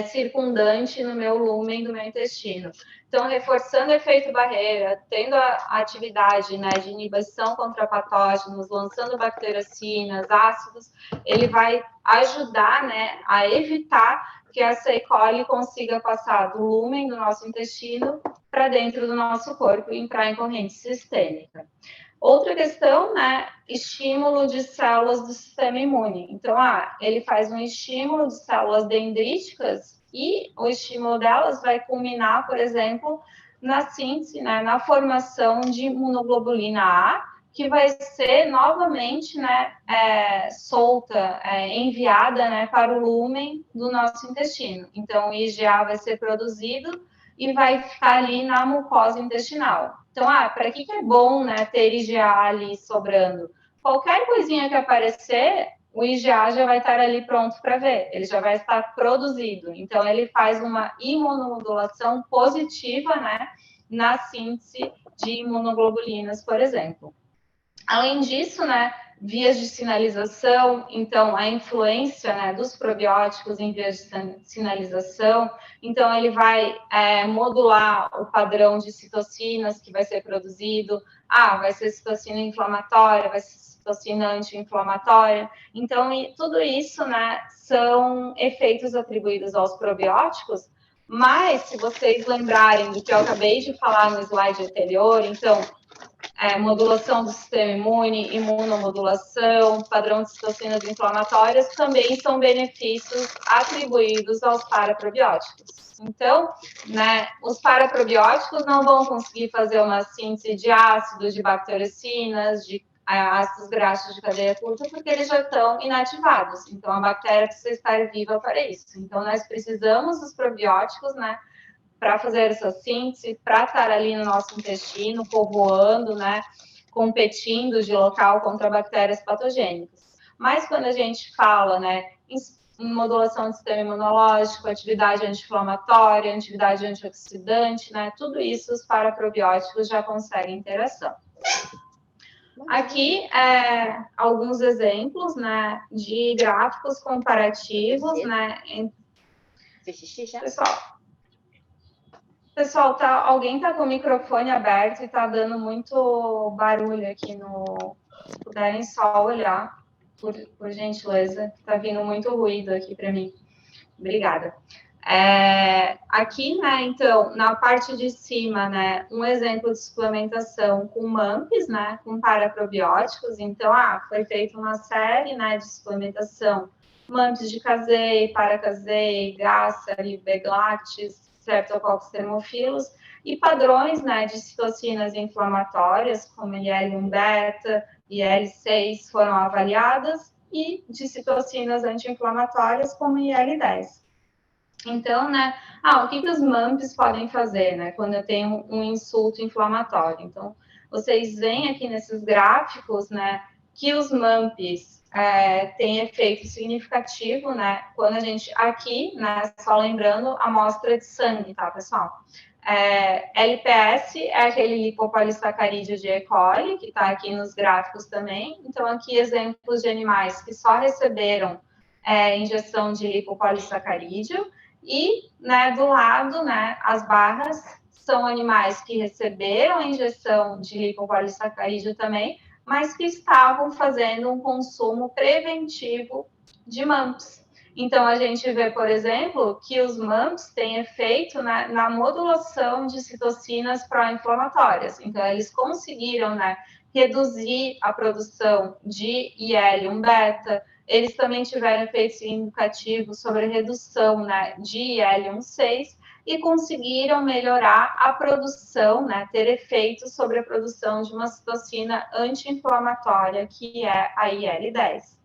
S1: circundante no meu lúmen do meu intestino. Então, reforçando o efeito barreira, tendo a atividade, né, de inibição contra patógenos, lançando bacteriocinas, ácidos, ele vai ajudar, né, a evitar que essa E. coli consiga passar do lúmen do nosso intestino para dentro do nosso corpo e entrar em corrente sistêmica. Outra questão, né, estímulo de células do sistema imune. Então, ele faz um estímulo de células dendríticas e o estímulo delas vai culminar, por exemplo, na síntese, né, na formação de imunoglobulina A, que vai ser novamente, né, solta, enviada, né, para o lúmen do nosso intestino. Então, o IgA vai ser produzido e vai ficar ali na mucosa intestinal. Então, para que é bom, né, ter IgA ali sobrando? Qualquer coisinha que aparecer, o IgA já vai estar ali pronto para ver, ele já vai estar produzido. Então, ele faz uma imunomodulação positiva, né, na síntese de imunoglobulinas, por exemplo. Além disso, né, vias de sinalização, então a influência, né, dos probióticos em vias de sinalização, então ele vai modular o padrão de citocinas que vai ser produzido, vai ser citocina inflamatória, vai ser citocina anti-inflamatória, então tudo isso, né, são efeitos atribuídos aos probióticos, mas se vocês lembrarem do que eu acabei de falar no slide anterior, então modulação do sistema imune, imunomodulação, padrão de citocinas inflamatórias, também são benefícios atribuídos aos paraprobióticos. Então, né, os paraprobióticos não vão conseguir fazer uma síntese de ácidos, de bacteriocinas, de ácidos graxos de cadeia curta, porque eles já estão inativados. Então, a bactéria precisa estar viva para isso. Então, nós precisamos dos probióticos, né, para fazer essa síntese, para estar ali no nosso intestino, povoando, né, competindo de local contra bactérias patogênicas. Mas quando a gente fala, né, em modulação do sistema imunológico, atividade anti-inflamatória, atividade antioxidante, né, tudo isso os paraprobióticos já conseguem interação. Aqui, alguns exemplos, né, de gráficos comparativos, né, Pessoal, alguém tá com o microfone aberto e tá dando muito barulho aqui no... Se puderem só olhar, por gentileza, tá vindo muito ruído aqui para mim. Obrigada. Aqui, né, então, na parte de cima, né, um exemplo de suplementação com MAMPs, né, com paraprobióticos. Então, foi feita uma série, né, de suplementação, MAMPs de casei, paracasei, Gassari, Beglactis, Streptococcus thermophilus, e padrões, né, de citocinas inflamatórias, como IL-1 beta e IL-6 foram avaliadas, e de citocinas anti-inflamatórias, como IL-10. Então, né, o que os MAMPs podem fazer, né, quando eu tenho um insulto inflamatório? Então, vocês veem aqui nesses gráficos, né, que os MAMPs têm efeito significativo, né, quando a gente, aqui, né, só lembrando, amostra de sangue, tá, pessoal? LPS é aquele lipopolissacarídeo de E. coli, que está aqui nos gráficos também. Então, aqui exemplos de animais que só receberam injeção de lipopolissacarídeo. E, né, do lado, né, as barras são animais que receberam a injeção de lipopolissacarídeo também, mas que estavam fazendo um consumo preventivo de MAMPs. Então, a gente vê, por exemplo, que os MAMPs têm efeito na modulação de citocinas pró-inflamatórias. Então, eles conseguiram, né, reduzir a produção de IL-1 beta. Eles também tiveram efeitos significativos sobre a redução, né, de IL-6 e conseguiram melhorar a produção, né, ter efeitos sobre a produção de uma citocina anti-inflamatória, que é a IL-10.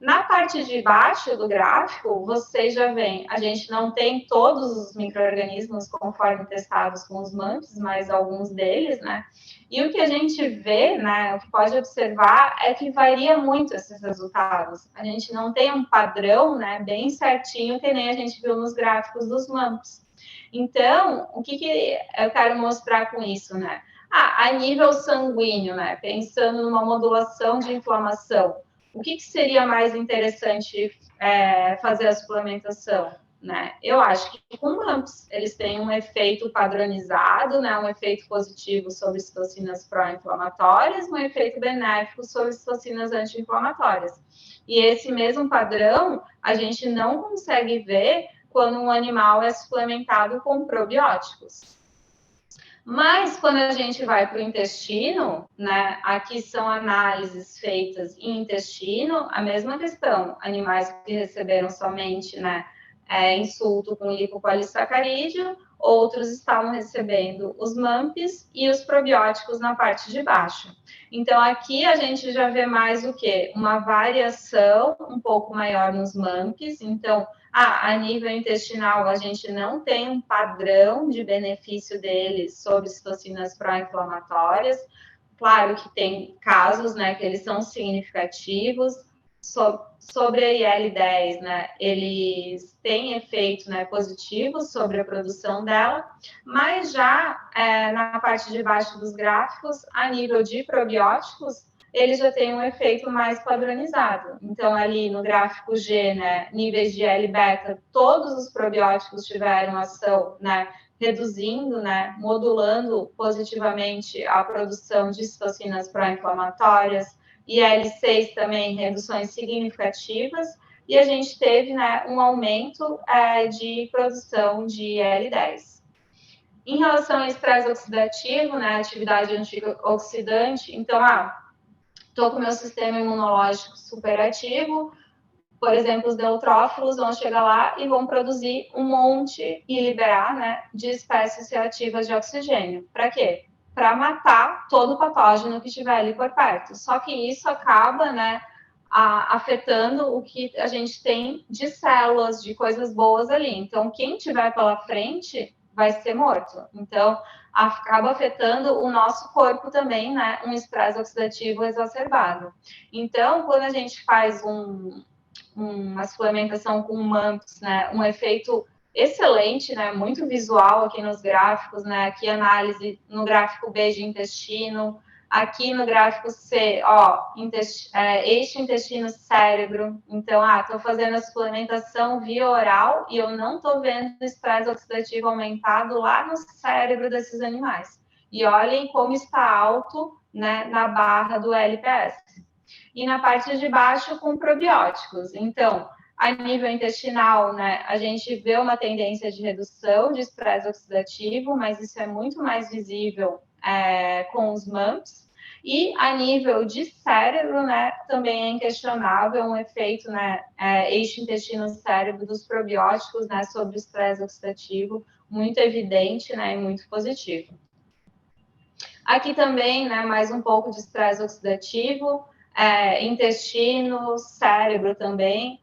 S1: Na parte de baixo do gráfico, vocês já veem, a gente não tem todos os micro-organismos conforme testados com os MAMPs, mas alguns deles, né? E o que a gente vê, né, o que pode observar é que varia muito esses resultados. A gente não tem um padrão, né, bem certinho, que nem a gente viu nos gráficos dos MAMPs. Então, o que eu quero mostrar com isso, né? A nível sanguíneo, né, pensando numa modulação de inflamação, o que seria mais interessante fazer a suplementação? Né? Eu acho que com MAMPs eles têm um efeito padronizado, né? Um efeito positivo sobre citocinas pró-inflamatórias, um efeito benéfico sobre citocinas anti-inflamatórias. E esse mesmo padrão a gente não consegue ver quando um animal é suplementado com probióticos. Mas quando a gente vai para o intestino, né, aqui são análises feitas em intestino, a mesma questão, animais que receberam somente, né, insulto com lipopolissacarídeo, outros estavam recebendo os MAMPs e os probióticos na parte de baixo. Então, aqui a gente já vê mais o quê? Uma variação um pouco maior nos MAMPs. Então, a nível intestinal, a gente não tem um padrão de benefício deles sobre citocinas pró-inflamatórias. Claro que tem casos, né, que eles são significativos. Sobre a IL-10, né, eles têm efeito, né, positivo sobre a produção dela, mas já na parte de baixo dos gráficos, a nível de probióticos, ele já tem um efeito mais padronizado. Então, ali no gráfico G, né, níveis de L-beta, todos os probióticos tiveram ação, né, reduzindo, né, modulando positivamente a produção de citocinas pró-inflamatórias, e L6 também reduções significativas, e a gente teve, né, um aumento de produção de L10. Em relação ao estresse oxidativo, né, atividade antioxidante, então, estou com o meu sistema imunológico superativo, por exemplo, os neutrófilos vão chegar lá e vão produzir um monte e liberar, né, de espécies reativas de oxigênio. Para quê? Para matar todo o patógeno que estiver ali por perto. Só que isso acaba, né, afetando o que a gente tem de células, de coisas boas ali. Então, quem tiver pela frente vai ser morto. Então, acaba afetando o nosso corpo também, né, um estresse oxidativo exacerbado. Então, quando a gente faz uma suplementação com MAMPs, né, um efeito excelente, né, muito visual aqui nos gráficos, né, aqui análise no gráfico B de intestino, aqui no gráfico C, eixo intestino-cérebro. Então, estou fazendo a suplementação via oral e eu não estou vendo o estresse oxidativo aumentado lá no cérebro desses animais. E olhem como está alto, né, na barra do LPS. E na parte de baixo, com probióticos. Então, a nível intestinal, né, a gente vê uma tendência de redução de estresse oxidativo, mas isso é muito mais visível com os MAMPs. E a nível de cérebro, né, também é inquestionável um efeito, né, eixo intestino-cérebro dos probióticos, né, sobre o estresse oxidativo, muito evidente, né, e muito positivo. Aqui também, né, mais um pouco de estresse oxidativo, intestino, cérebro também,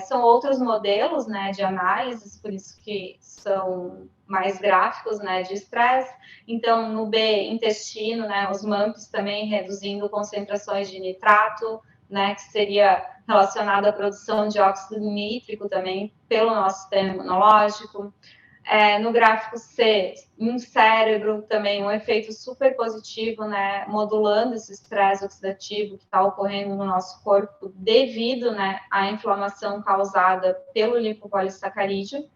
S1: são outros modelos, né, de análises, por isso que são mais gráficos, né, de estresse. Então, no B, intestino, né, os MAMPs também reduzindo concentrações de nitrato, né, que seria relacionado à produção de óxido nítrico também pelo nosso sistema imunológico. No gráfico C, em cérebro, também um efeito super positivo, né, modulando esse estresse oxidativo que está ocorrendo no nosso corpo devido, né, à inflamação causada pelo lipopolissacarídeo.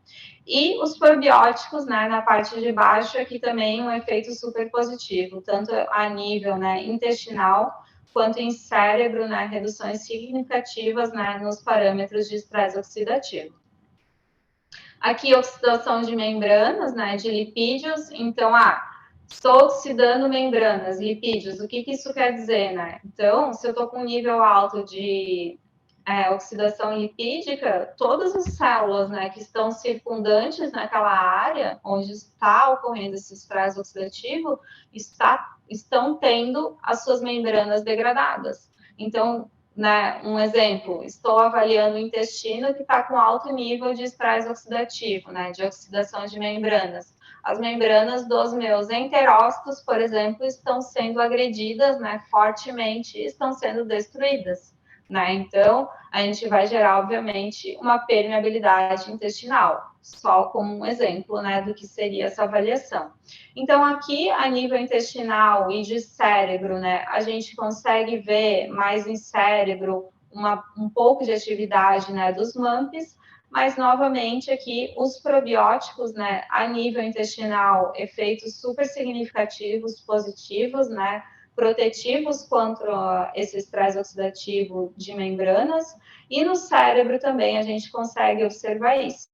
S1: E os probióticos, né, na parte de baixo, aqui também um efeito super positivo, tanto a nível, né, intestinal, quanto em cérebro, né, reduções significativas, né, nos parâmetros de estresse oxidativo. Aqui, oxidação de membranas, né, de lipídios. Então, estou oxidando membranas, lipídios. O que isso quer dizer, né? Então, se eu estou com um nível alto de oxidação lipídica, todas as células, né, que estão circundantes naquela área onde está ocorrendo esse estresse oxidativo, estão tendo as suas membranas degradadas. Então, né, um exemplo, estou avaliando o intestino que está com alto nível de estresse oxidativo, né, de oxidação de membranas. As membranas dos meus enterócitos, por exemplo, estão sendo agredidas, né, fortemente, e estão sendo destruídas. Né? Então, a gente vai gerar, obviamente, uma permeabilidade intestinal, só como um exemplo, né, do que seria essa avaliação. Então, aqui, a nível intestinal e de cérebro, né, a gente consegue ver mais em cérebro um pouco de atividade, né, dos MAMPs, mas, novamente, aqui, os probióticos, né, a nível intestinal, efeitos super significativos, positivos, né, protetivos contra esse estresse oxidativo de membranas, e no cérebro também a gente consegue observar isso.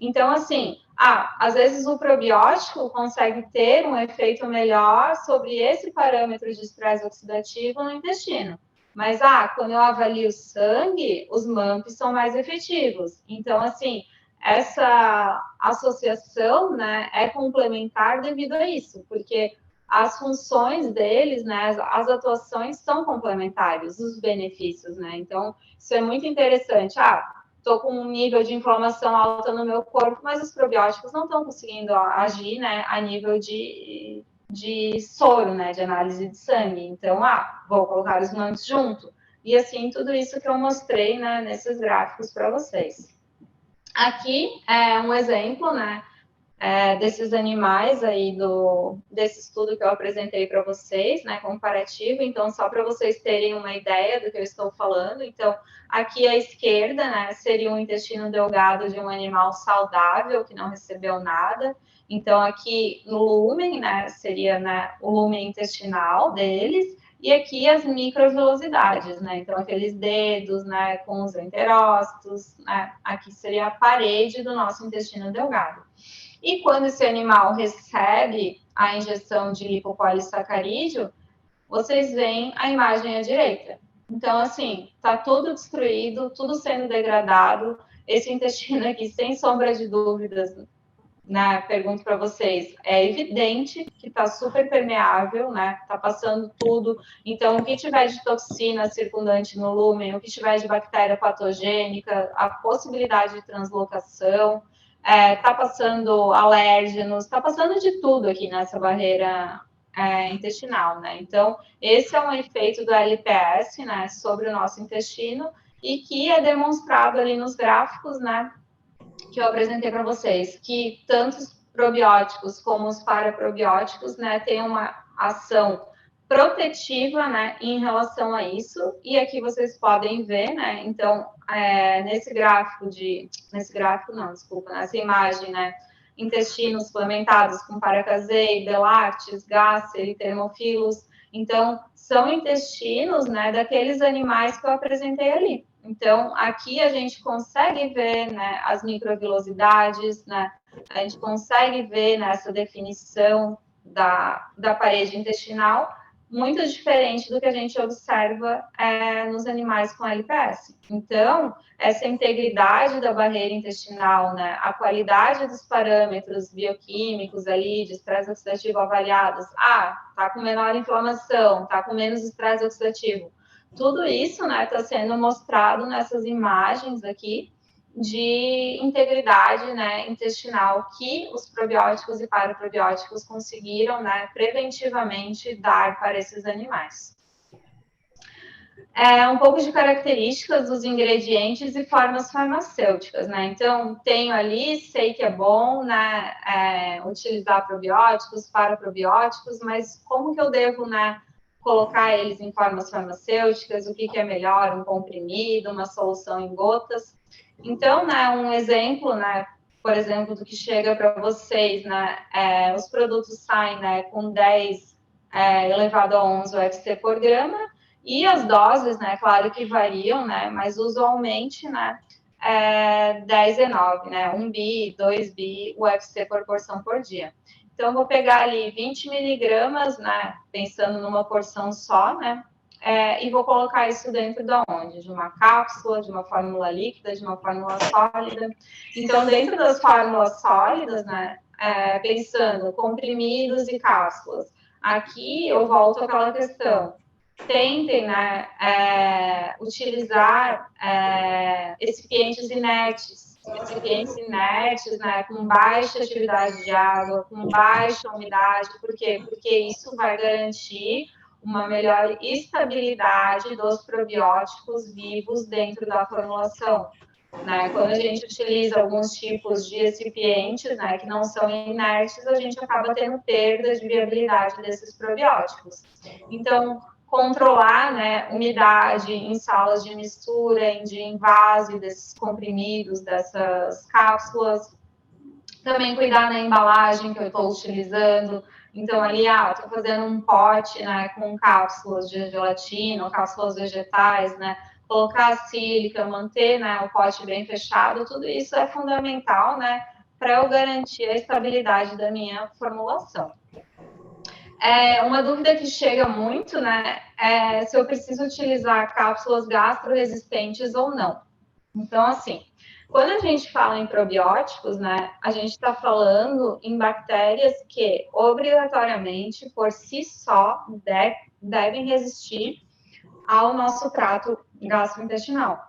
S1: Então, assim, às vezes o probiótico consegue ter um efeito melhor sobre esse parâmetro de estresse oxidativo no intestino. Mas, quando eu avalio o sangue, os MAMPs são mais efetivos. Então, assim, essa associação, né, é complementar devido a isso, porque as funções deles, né, as atuações são complementares, os benefícios, né? Então, isso é muito interessante. Estou com um nível de inflamação alta no meu corpo, mas os probióticos não estão conseguindo agir, né, a nível de soro, né, de análise de sangue. Então, vou colocar os MAMPs junto. E assim, tudo isso que eu mostrei, né, nesses gráficos para vocês. Aqui é um exemplo, né, desses animais aí, desse estudo que eu apresentei para vocês, né, comparativo. Então, só para vocês terem uma ideia do que eu estou falando. Então, aqui à esquerda, né, seria um intestino delgado de um animal saudável, que não recebeu nada. Então, aqui no lúmen, né, seria, né, o lúmen intestinal deles, e aqui as microvilosidades, né, então aqueles dedos, né, com os enterócitos, né, aqui seria a parede do nosso intestino delgado. E quando esse animal recebe a injeção de lipopolissacarídeo, vocês veem a imagem à direita. Então, assim, está tudo destruído, tudo sendo degradado. Esse intestino aqui, sem sombra de dúvidas, né, pergunto para vocês, é evidente que está super permeável, né? Está passando tudo. Então, o que tiver de toxina circundante no lúmen, o que tiver de bactéria patogênica, a possibilidade de translocação, está passando alérgenos, está passando de tudo aqui nessa barreira intestinal, né? Então, esse é um efeito do LPS, né, sobre o nosso intestino e que é demonstrado ali nos gráficos, né, que eu apresentei para vocês, que tanto os probióticos como os paraprobióticos, né, têm uma ação protetiva, né, em relação a isso. E aqui vocês podem ver, né, então, nessa imagem, né, intestinos suplementados com paracasei, belactes, gáster e termofilos. Então, são intestinos, né, daqueles animais que eu apresentei ali. Então, aqui a gente consegue ver, né, as microvilosidades, né, a gente consegue ver nessa definição da parede intestinal, muito diferente do que a gente observa nos animais com LPS. Então, essa integridade da barreira intestinal, né, a qualidade dos parâmetros bioquímicos ali, de estresse oxidativo avaliados, tá com menor inflamação, tá com menos estresse oxidativo. Tudo isso, né, está sendo mostrado nessas imagens aqui de integridade, né, intestinal que os probióticos e paraprobióticos conseguiram, né, preventivamente dar para esses animais. Um pouco de características dos ingredientes e formas farmacêuticas, né? Então, tenho ali, sei que é bom, né, utilizar probióticos, paraprobióticos, mas como que eu devo, né, colocar eles em formas farmacêuticas, o que é melhor, um comprimido, uma solução em gotas. Então, né, um exemplo, né, por exemplo, do que chega para vocês, né, os produtos saem, né, com 10 elevado a 11 UFC por grama, E as doses, né, claro que variam, né, mas usualmente, né, 10 e 9, né, 1 bi, 2 bi UFC por porção por dia. Então, eu vou pegar ali 20 miligramas, né, pensando numa porção só, né, e vou colocar isso dentro de onde? De uma cápsula, de uma fórmula líquida, de uma fórmula sólida. Então, dentro das fórmulas sólidas, né, pensando comprimidos e cápsulas, aqui eu volto àquela questão. Tentem, né, utilizar recipientes inertes, né, com baixa atividade de água, com baixa umidade. Por quê? Porque isso vai garantir uma melhor estabilidade dos probióticos vivos dentro da formulação. Né? Quando a gente utiliza alguns tipos de recipientes, né, que não são inertes, a gente acaba tendo perda de viabilidade desses probióticos. Então, controlar, né, umidade em salas de mistura, de invase desses comprimidos, dessas cápsulas. Também cuidar na embalagem que eu estou utilizando. Então, ali, estou fazendo um pote, né, com cápsulas de gelatina ou cápsulas vegetais, né, colocar a sílica, manter, né, o pote bem fechado, tudo isso é fundamental, né, para eu garantir a estabilidade da minha formulação. Uma dúvida que chega muito, né, é se eu preciso utilizar cápsulas gastroresistentes ou não. Então, assim, quando a gente fala em probióticos, né, a gente está falando em bactérias que, obrigatoriamente, por si só, devem resistir ao nosso trato gastrointestinal.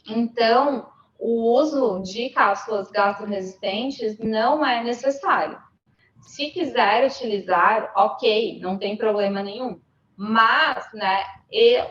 S1: Então, o uso de cápsulas gastroresistentes não é necessário. Se quiser utilizar, ok, não tem problema nenhum. Mas, né,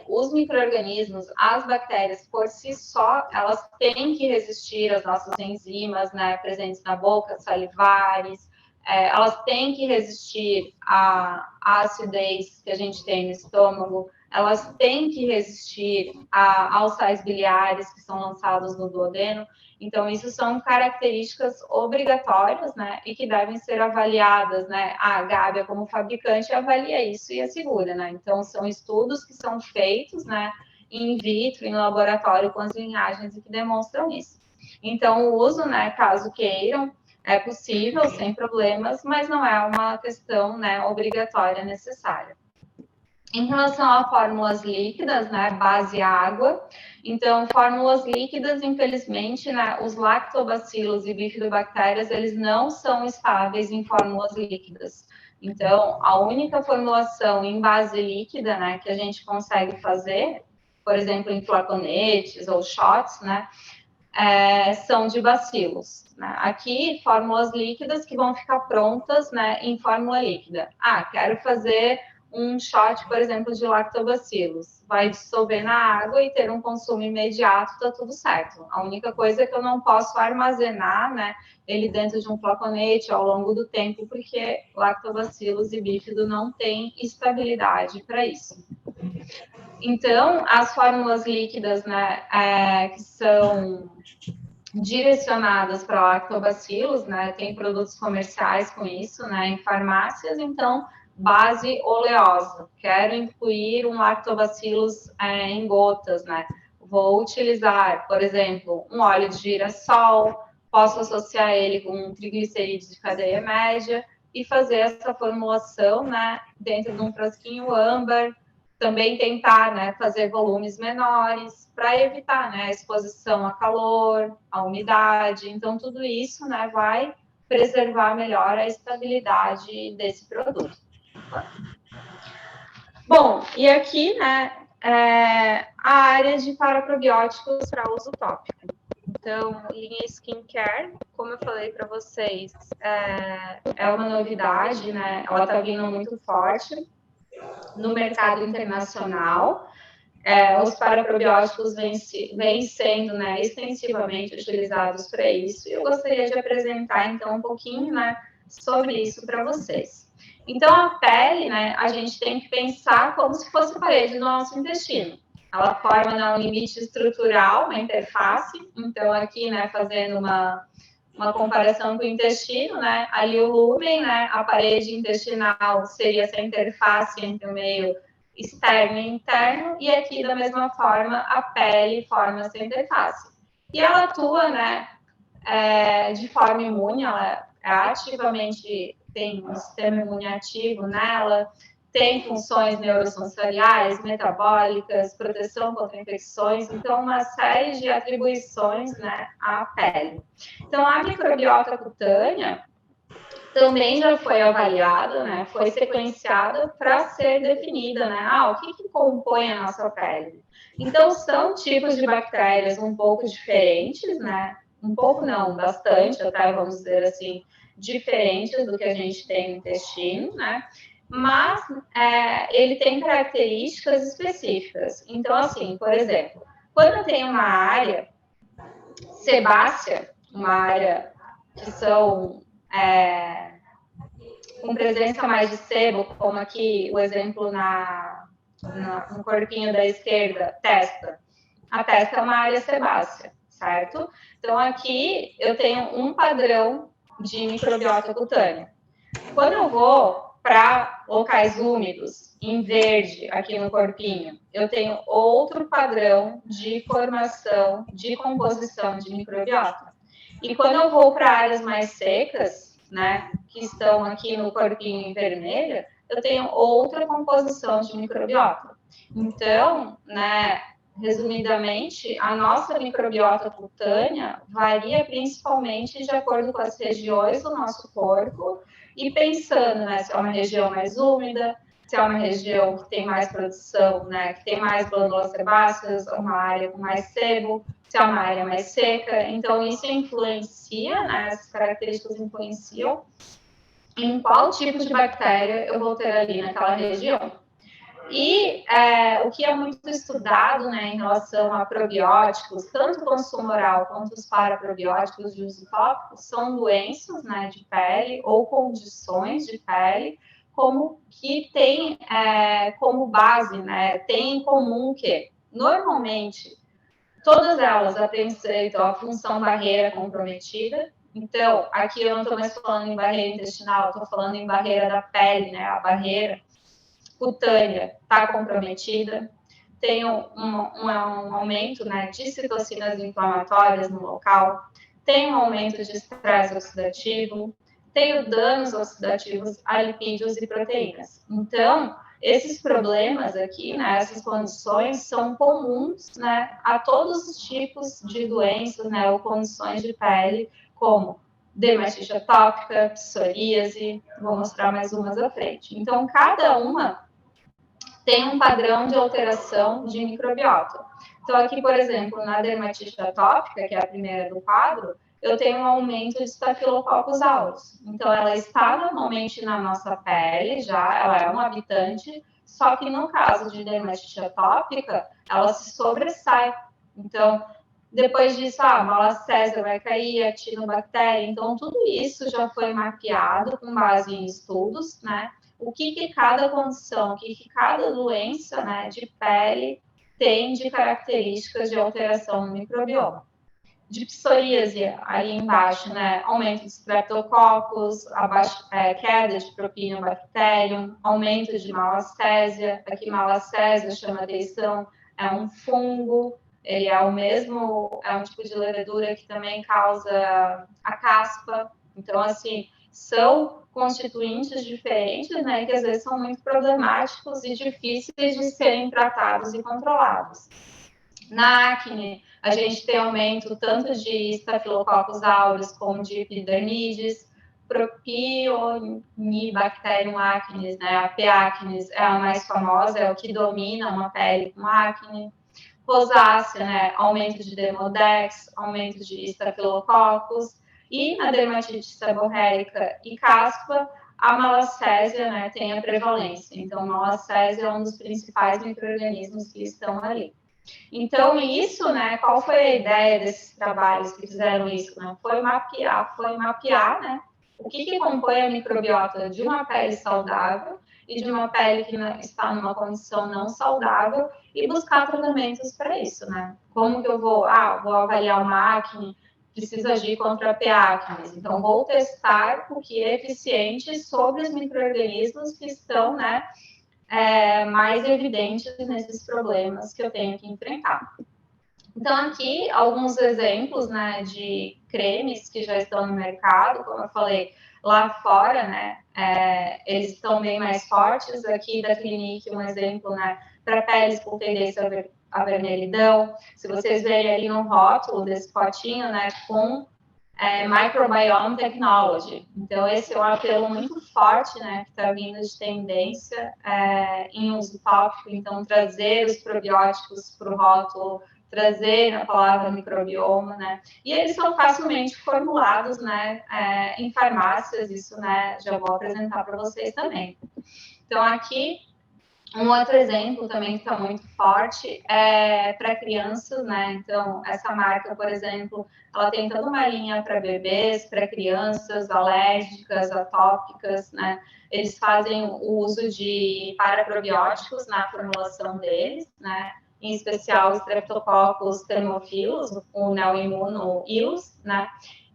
S1: os micro-organismos, as bactérias, por si só, elas têm que resistir às nossas enzimas, né, presentes na boca, salivares, elas têm que resistir à acidez que a gente tem no estômago, elas têm que resistir aos sais biliares que são lançados no duodeno. Então, isso são características obrigatórias, né, e que devem ser avaliadas, né, a Gábia, como fabricante, avalia isso e assegura, né, então, são estudos que são feitos, né, in vitro, em laboratório, com as linhagens e que demonstram isso. Então, o uso, né, caso queiram, é possível, sem problemas, mas não é uma questão, né, obrigatória, necessária. Em relação a fórmulas líquidas, né, base água, então, fórmulas líquidas, infelizmente, né, os lactobacilos e bifidobactérias, eles não são estáveis em fórmulas líquidas. Então, a única formulação em base líquida, né, que a gente consegue fazer, por exemplo, em flaconetes ou shots, né, são de bacilos. Né? Aqui, fórmulas líquidas que vão ficar prontas, né, em fórmula líquida. Quero fazer um shot, por exemplo, de lactobacilos. Vai dissolver na água e ter um consumo imediato, tá tudo certo. A única coisa é que eu não posso armazenar, né, ele dentro de um flaconete ao longo do tempo, porque lactobacilos e bífido não têm estabilidade para isso. Então, as fórmulas líquidas, né, que são direcionadas para lactobacilos, né, tem produtos comerciais com isso, né, em farmácias, então, base oleosa. Quero incluir um lactobacilos em gotas, né, vou utilizar, por exemplo, um óleo de girassol, posso associar ele com um triglicerídeos de cadeia média e fazer essa formulação, né, dentro de um frasquinho âmbar, também tentar, né, fazer volumes menores para evitar, né, a exposição a calor, a umidade. Então, tudo isso, né, vai preservar melhor a estabilidade desse produto. Bom, e aqui, né, a área de paraprobióticos para uso tópico. Então, linha skincare, como eu falei para vocês, é uma novidade, né, ela está vindo muito forte no mercado internacional. Os paraprobióticos vêm sendo, né, extensivamente utilizados para isso. E eu gostaria de apresentar, então, um pouquinho, né, sobre isso para vocês. Então, a pele, né, a gente tem que pensar como se fosse a parede do nosso intestino. Ela forma, né, um limite estrutural, uma interface. Então, aqui, né, fazendo uma comparação com o intestino, né, ali o lúmen, né, a parede intestinal seria essa interface entre o meio externo e interno, e aqui, da mesma forma, a pele forma essa interface. E ela atua, né, de forma imune, ela ativamente tem um sistema imune ativo nela, tem funções neurosensoriais, metabólicas, proteção contra infecções, então uma série de atribuições, né, à pele. Então a microbiota cutânea também já foi avaliada, né, foi sequenciada para ser definida, né, o que compõe a nossa pele. Então são tipos de bactérias um pouco diferentes, né, um pouco não, bastante, até vamos dizer assim, diferentes do que a gente tem no intestino, né, mas ele tem características específicas. Então, assim, por exemplo, quando eu tenho uma área sebácea, uma área que são com presença mais de sebo, como aqui o exemplo no corpinho da esquerda, testa. A testa é uma área sebácea, certo? Então, aqui eu tenho um padrão de microbiota cutânea. Quando eu vou para locais úmidos, em verde, aqui no corpinho, eu tenho outro padrão de formação, de composição de microbiota. E quando eu vou para áreas mais secas, né, que estão aqui no corpinho em vermelho, eu tenho outra composição de microbiota. Então, né, resumidamente, a nossa microbiota cutânea varia principalmente de acordo com as regiões do nosso corpo e pensando, né, se é uma região mais úmida, se é uma região que tem mais produção, né, que tem mais glândulas sebáceas, uma área com mais sebo, se é uma área mais seca. Então, isso influencia, né, essas características influenciam em qual tipo de bactéria eu vou ter ali naquela região. E o que é muito estudado, né, em relação a probióticos, tanto o consumo oral quanto os paraprobióticos de uso tópico, são doenças, né, de pele ou condições de pele, como que tem como base, né, tem em comum que, normalmente, todas elas apresentam a função barreira comprometida. Então, aqui eu não estou mais falando em barreira intestinal, estou falando em barreira da pele, né, a barreira cutânea está comprometida, tem um aumento, né, de citocinas inflamatórias no local, tem um aumento de estresse oxidativo, tem danos oxidativos a lipídios e proteínas. Então, esses problemas aqui, né, essas condições são comuns, né, a todos os tipos de doenças, né, ou condições de pele, como dermatite atópica, psoríase, vou mostrar mais umas à frente. Então, cada uma tem um padrão de alteração de microbiota. Então, aqui, por exemplo, na dermatite atópica, que é a primeira do quadro, eu tenho um aumento de Staphylococcus aureus. Então, ela está normalmente na nossa pele, já, ela é um habitante, só que no caso de dermatite atópica, ela se sobressai. Então, depois disso, a malacésia vai cair, a tinobactéria. Então, tudo isso já foi mapeado com base em estudos, né? O que cada condição, o que cada doença, né, de pele tem de características de alteração no microbioma. De psoríase, ali embaixo, né, aumento de streptococcus, queda de propionibacterium, aumento de malacésia. Aqui, malacésia chama atenção, é um fungo, ele é um tipo de levedura que também causa a caspa. Então, assim, são constituintes diferentes, né, que às vezes são muito problemáticos e difíceis de serem tratados e controlados. Na acne, a gente tem aumento tanto de Staphylococcus aureus como de epidermidis, Propionibacterium acnes, né, a P. acnes é a mais famosa, é o que domina uma pele com acne. Rosácea, né, aumento de Demodex, aumento de Staphylococcus. E na dermatite seborreica e caspa, a malacésia, né, tem a prevalência. Então, malacésia é um dos principais micro-organismos que estão ali. Então, isso, né, qual foi a ideia desses trabalhos que fizeram isso? Né? Foi mapear, né, o que compõe a microbiota de uma pele saudável e de uma pele que está numa condição não saudável e buscar tratamentos para isso, né? Como que eu vou avaliar uma acne, preciso agir contra a P. acnes. Então, vou testar o que é eficiente sobre os micro-organismos que estão, né, mais evidentes nesses problemas que eu tenho que enfrentar. Então, aqui, alguns exemplos, né, de cremes que já estão no mercado, como eu falei, lá fora, né, eles estão bem mais fortes. Aqui da Clinique, um exemplo, né, para peles com tendência à vermelhidão. Se vocês verem ali no rótulo desse potinho, né, com Microbiome Technology. Então, esse é um apelo muito forte, né, que está vindo de tendência em uso tópico. Então, trazer os probióticos para o rótulo, trazer a palavra microbioma, né? E eles são facilmente formulados, né, em farmácias. Isso, né, já vou apresentar para vocês também. Então, aqui, um outro exemplo também que está muito forte é para crianças, né? Então, essa marca, por exemplo, ela tem toda uma linha para bebês, para crianças alérgicas, atópicas, né? Eles fazem o uso de paraprobióticos na formulação deles, né? Em especial, Streptococcus thermophilus, o Neoimmuno ilus, né?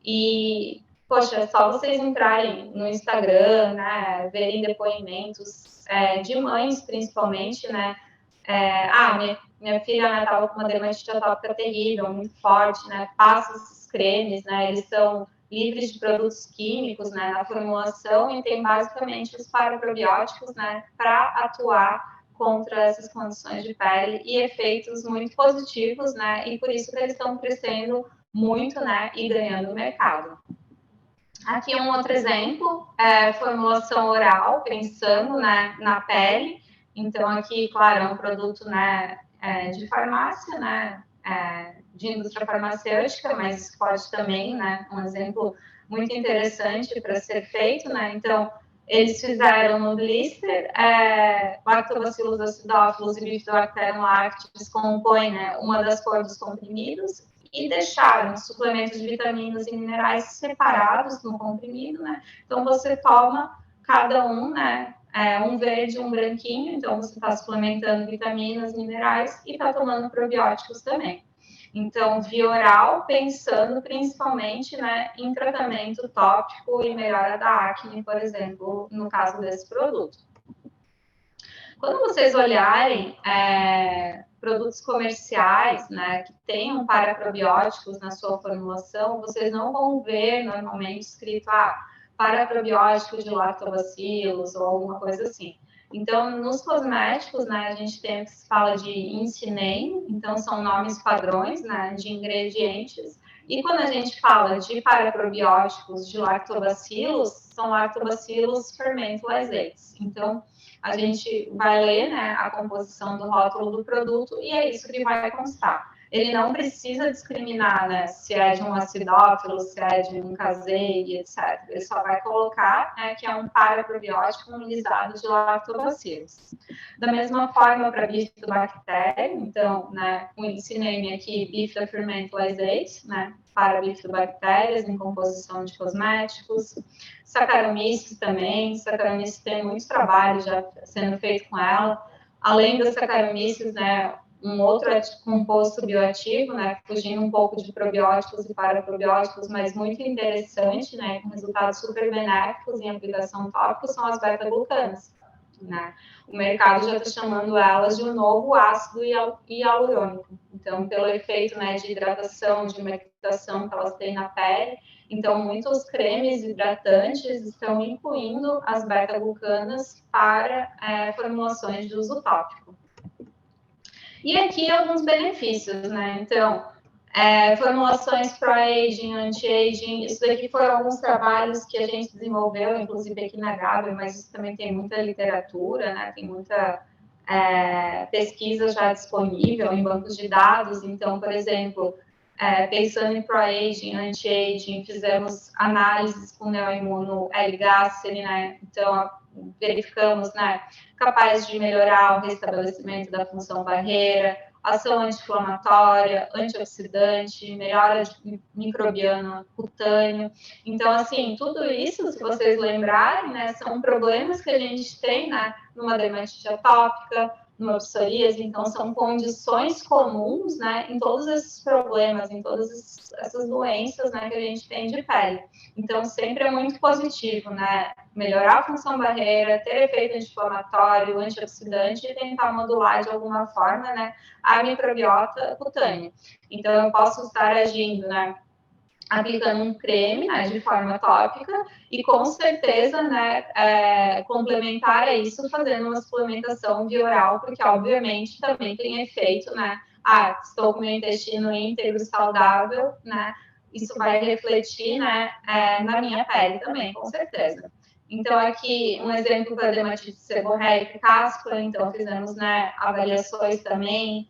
S1: E, poxa, é só vocês entrarem no Instagram, né? Verem depoimentos de mães, principalmente, né? Minha filha estava com uma dermatite atópica terrível, muito forte, né? Passa esses cremes, né? Eles são livres de produtos químicos, né? Na formulação, e tem basicamente os paraprobióticos, né? Para atuar contra essas condições de pele, e efeitos muito positivos, né? E por isso que eles estão crescendo muito, né? E ganhando mercado. Aqui um outro exemplo, formulação oral, pensando, né, na pele. Então, aqui, claro, é um produto, né, de farmácia, né, de indústria farmacêutica, mas pode também, né, um exemplo muito interessante para ser feito, né. Então, eles fizeram no blister, Lactobacillus acidófilos e Bifidobacterium lactis compõem, né, uma das cores dos comprimidos, e deixaram suplementos de vitaminas e minerais separados no comprimido, né? Então, você toma cada um, né? Um verde e um branquinho, então você está suplementando vitaminas, minerais e está tomando probióticos também. Então, via oral, pensando principalmente, né, em tratamento tópico e melhora da acne, por exemplo, no caso desse produto. Quando vocês olharem produtos comerciais, né, que tenham paraprobióticos na sua formulação, vocês não vão ver normalmente escrito paraprobiótico de lactobacillus ou alguma coisa assim. Então, nos cosméticos, né, a gente tem o que se fala de INCI name, então são nomes padrões, né, de ingredientes. E quando a gente fala de paraprobióticos de lactobacillus, são lactobacillus fermentolysates. Então, a gente vai ler, né, a composição do rótulo do produto e é isso que vai constar. Ele não precisa discriminar, né, se é de um acidófilo, se é de um caseína, etc. Ele só vai colocar, né, que é um paraprobiótico imunizado de lactobacillus. Da mesma forma para bifidobactéria, então, né, o ensinei aqui bifidobacterium, né, para bifidobactérias em composição de cosméticos. Saccharomyces também, Saccharomyces tem muitos trabalhos já sendo feito com ela. Além das Saccharomyces, né, um outro composto bioativo, né, fugindo um pouco de probióticos e paraprobióticos, mas muito interessante, né, com resultados super benéficos em aplicação tópica, são as beta-glucanas, né. O mercado já está chamando elas de um novo ácido hialurônico. Então, pelo efeito, né, de hidratação, de humectação que elas têm na pele, então, muitos cremes hidratantes estão incluindo as beta-glucanas para formulações de uso tópico. E aqui alguns benefícios, né? Então, formulações pro-aging, anti-aging, isso daqui foram alguns trabalhos que a gente desenvolveu, inclusive aqui na Gabi, mas isso também tem muita literatura, né? Tem muita pesquisa já disponível em bancos de dados. Então, por exemplo, pensando em pro-aging, anti-aging, fizemos análises com neoimuno L-Gasseri, né? Então, verificamos, né, capaz de melhorar o restabelecimento da função barreira, ação anti-inflamatória, antioxidante, melhora de microbioma cutâneo. Então, assim, tudo isso, se vocês lembrarem, né, são problemas que a gente tem, né, numa dermatite atópica, numa psoríase, então são condições comuns, né, em todos esses problemas, em todas essas doenças, né, que a gente tem de pele. Então, sempre é muito positivo, né, melhorar a função barreira, ter efeito anti-inflamatório, antioxidante e tentar modular de alguma forma, né, a microbiota cutânea. Então, eu posso estar agindo, né, aplicando um creme, né, de forma tópica e com certeza, né, complementar a isso fazendo uma suplementação via oral, porque obviamente também tem efeito, né, estou com meu intestino íntegro, saudável, né, isso vai refletir, né, na minha pele também, com certeza. Então, aqui, um exemplo para dermatite seborreica e caspa, então fizemos, né, avaliações também,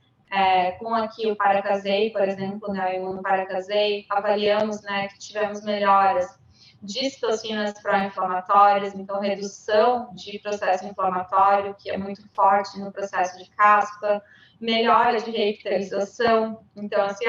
S1: com aqui o Paracasei, por exemplo, né, o imunoparacasei, avaliamos, né, que tivemos melhoras de citocinas pró-inflamatórias, então redução de processo inflamatório, que é muito forte no processo de caspa, melhora de revitalização, então assim,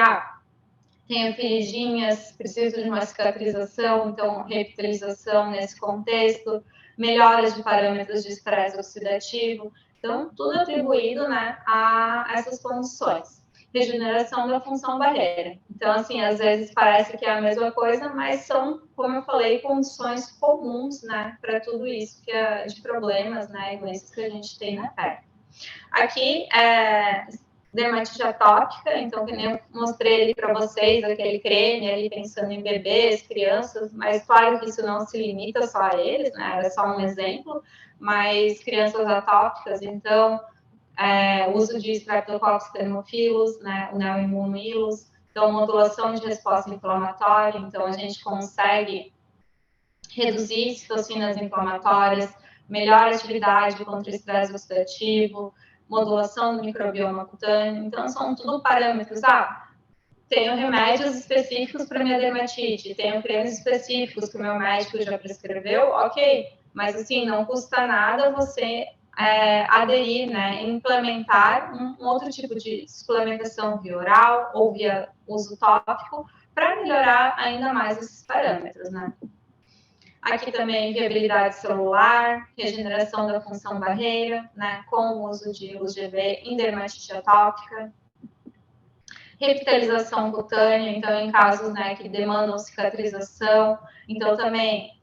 S1: tenho feridinhas, preciso de uma cicatrização, então revitalização nesse contexto, melhoras de parâmetros de estresse oxidativo, então tudo atribuído, né, a essas condições. Regeneração da função barreira. Então, assim, às vezes parece que é a mesma coisa, mas são, como eu falei, condições comuns, né, para tudo isso de problemas, né, e doenças que a gente tem na pele. Aqui, dermatite atópica, então, que nem eu mostrei ali para vocês, aquele creme ali pensando em bebês, crianças, mas claro que isso não se limita só a eles, né? Era só um exemplo, mas crianças atópicas, então, uso de Streptococcus thermophilus, né? O Neoimmunoilus, então, modulação de resposta inflamatória, então, a gente consegue reduzir citocinas inflamatórias, melhor atividade contra o estresse oxidativo, modulação do microbioma cutâneo. Então, são tudo parâmetros. Tenho remédios específicos para minha dermatite, tenho cremes específicos que o meu médico já prescreveu, ok. Mas, assim, não custa nada você aderir, né, implementar um outro tipo de suplementação via oral ou via uso tópico para melhorar ainda mais esses parâmetros, né. Aqui também viabilidade celular, regeneração da função barreira, né, com o uso de luz UV em dermatite atópica, revitalização cutânea, então em casos, né, que demandam cicatrização, então também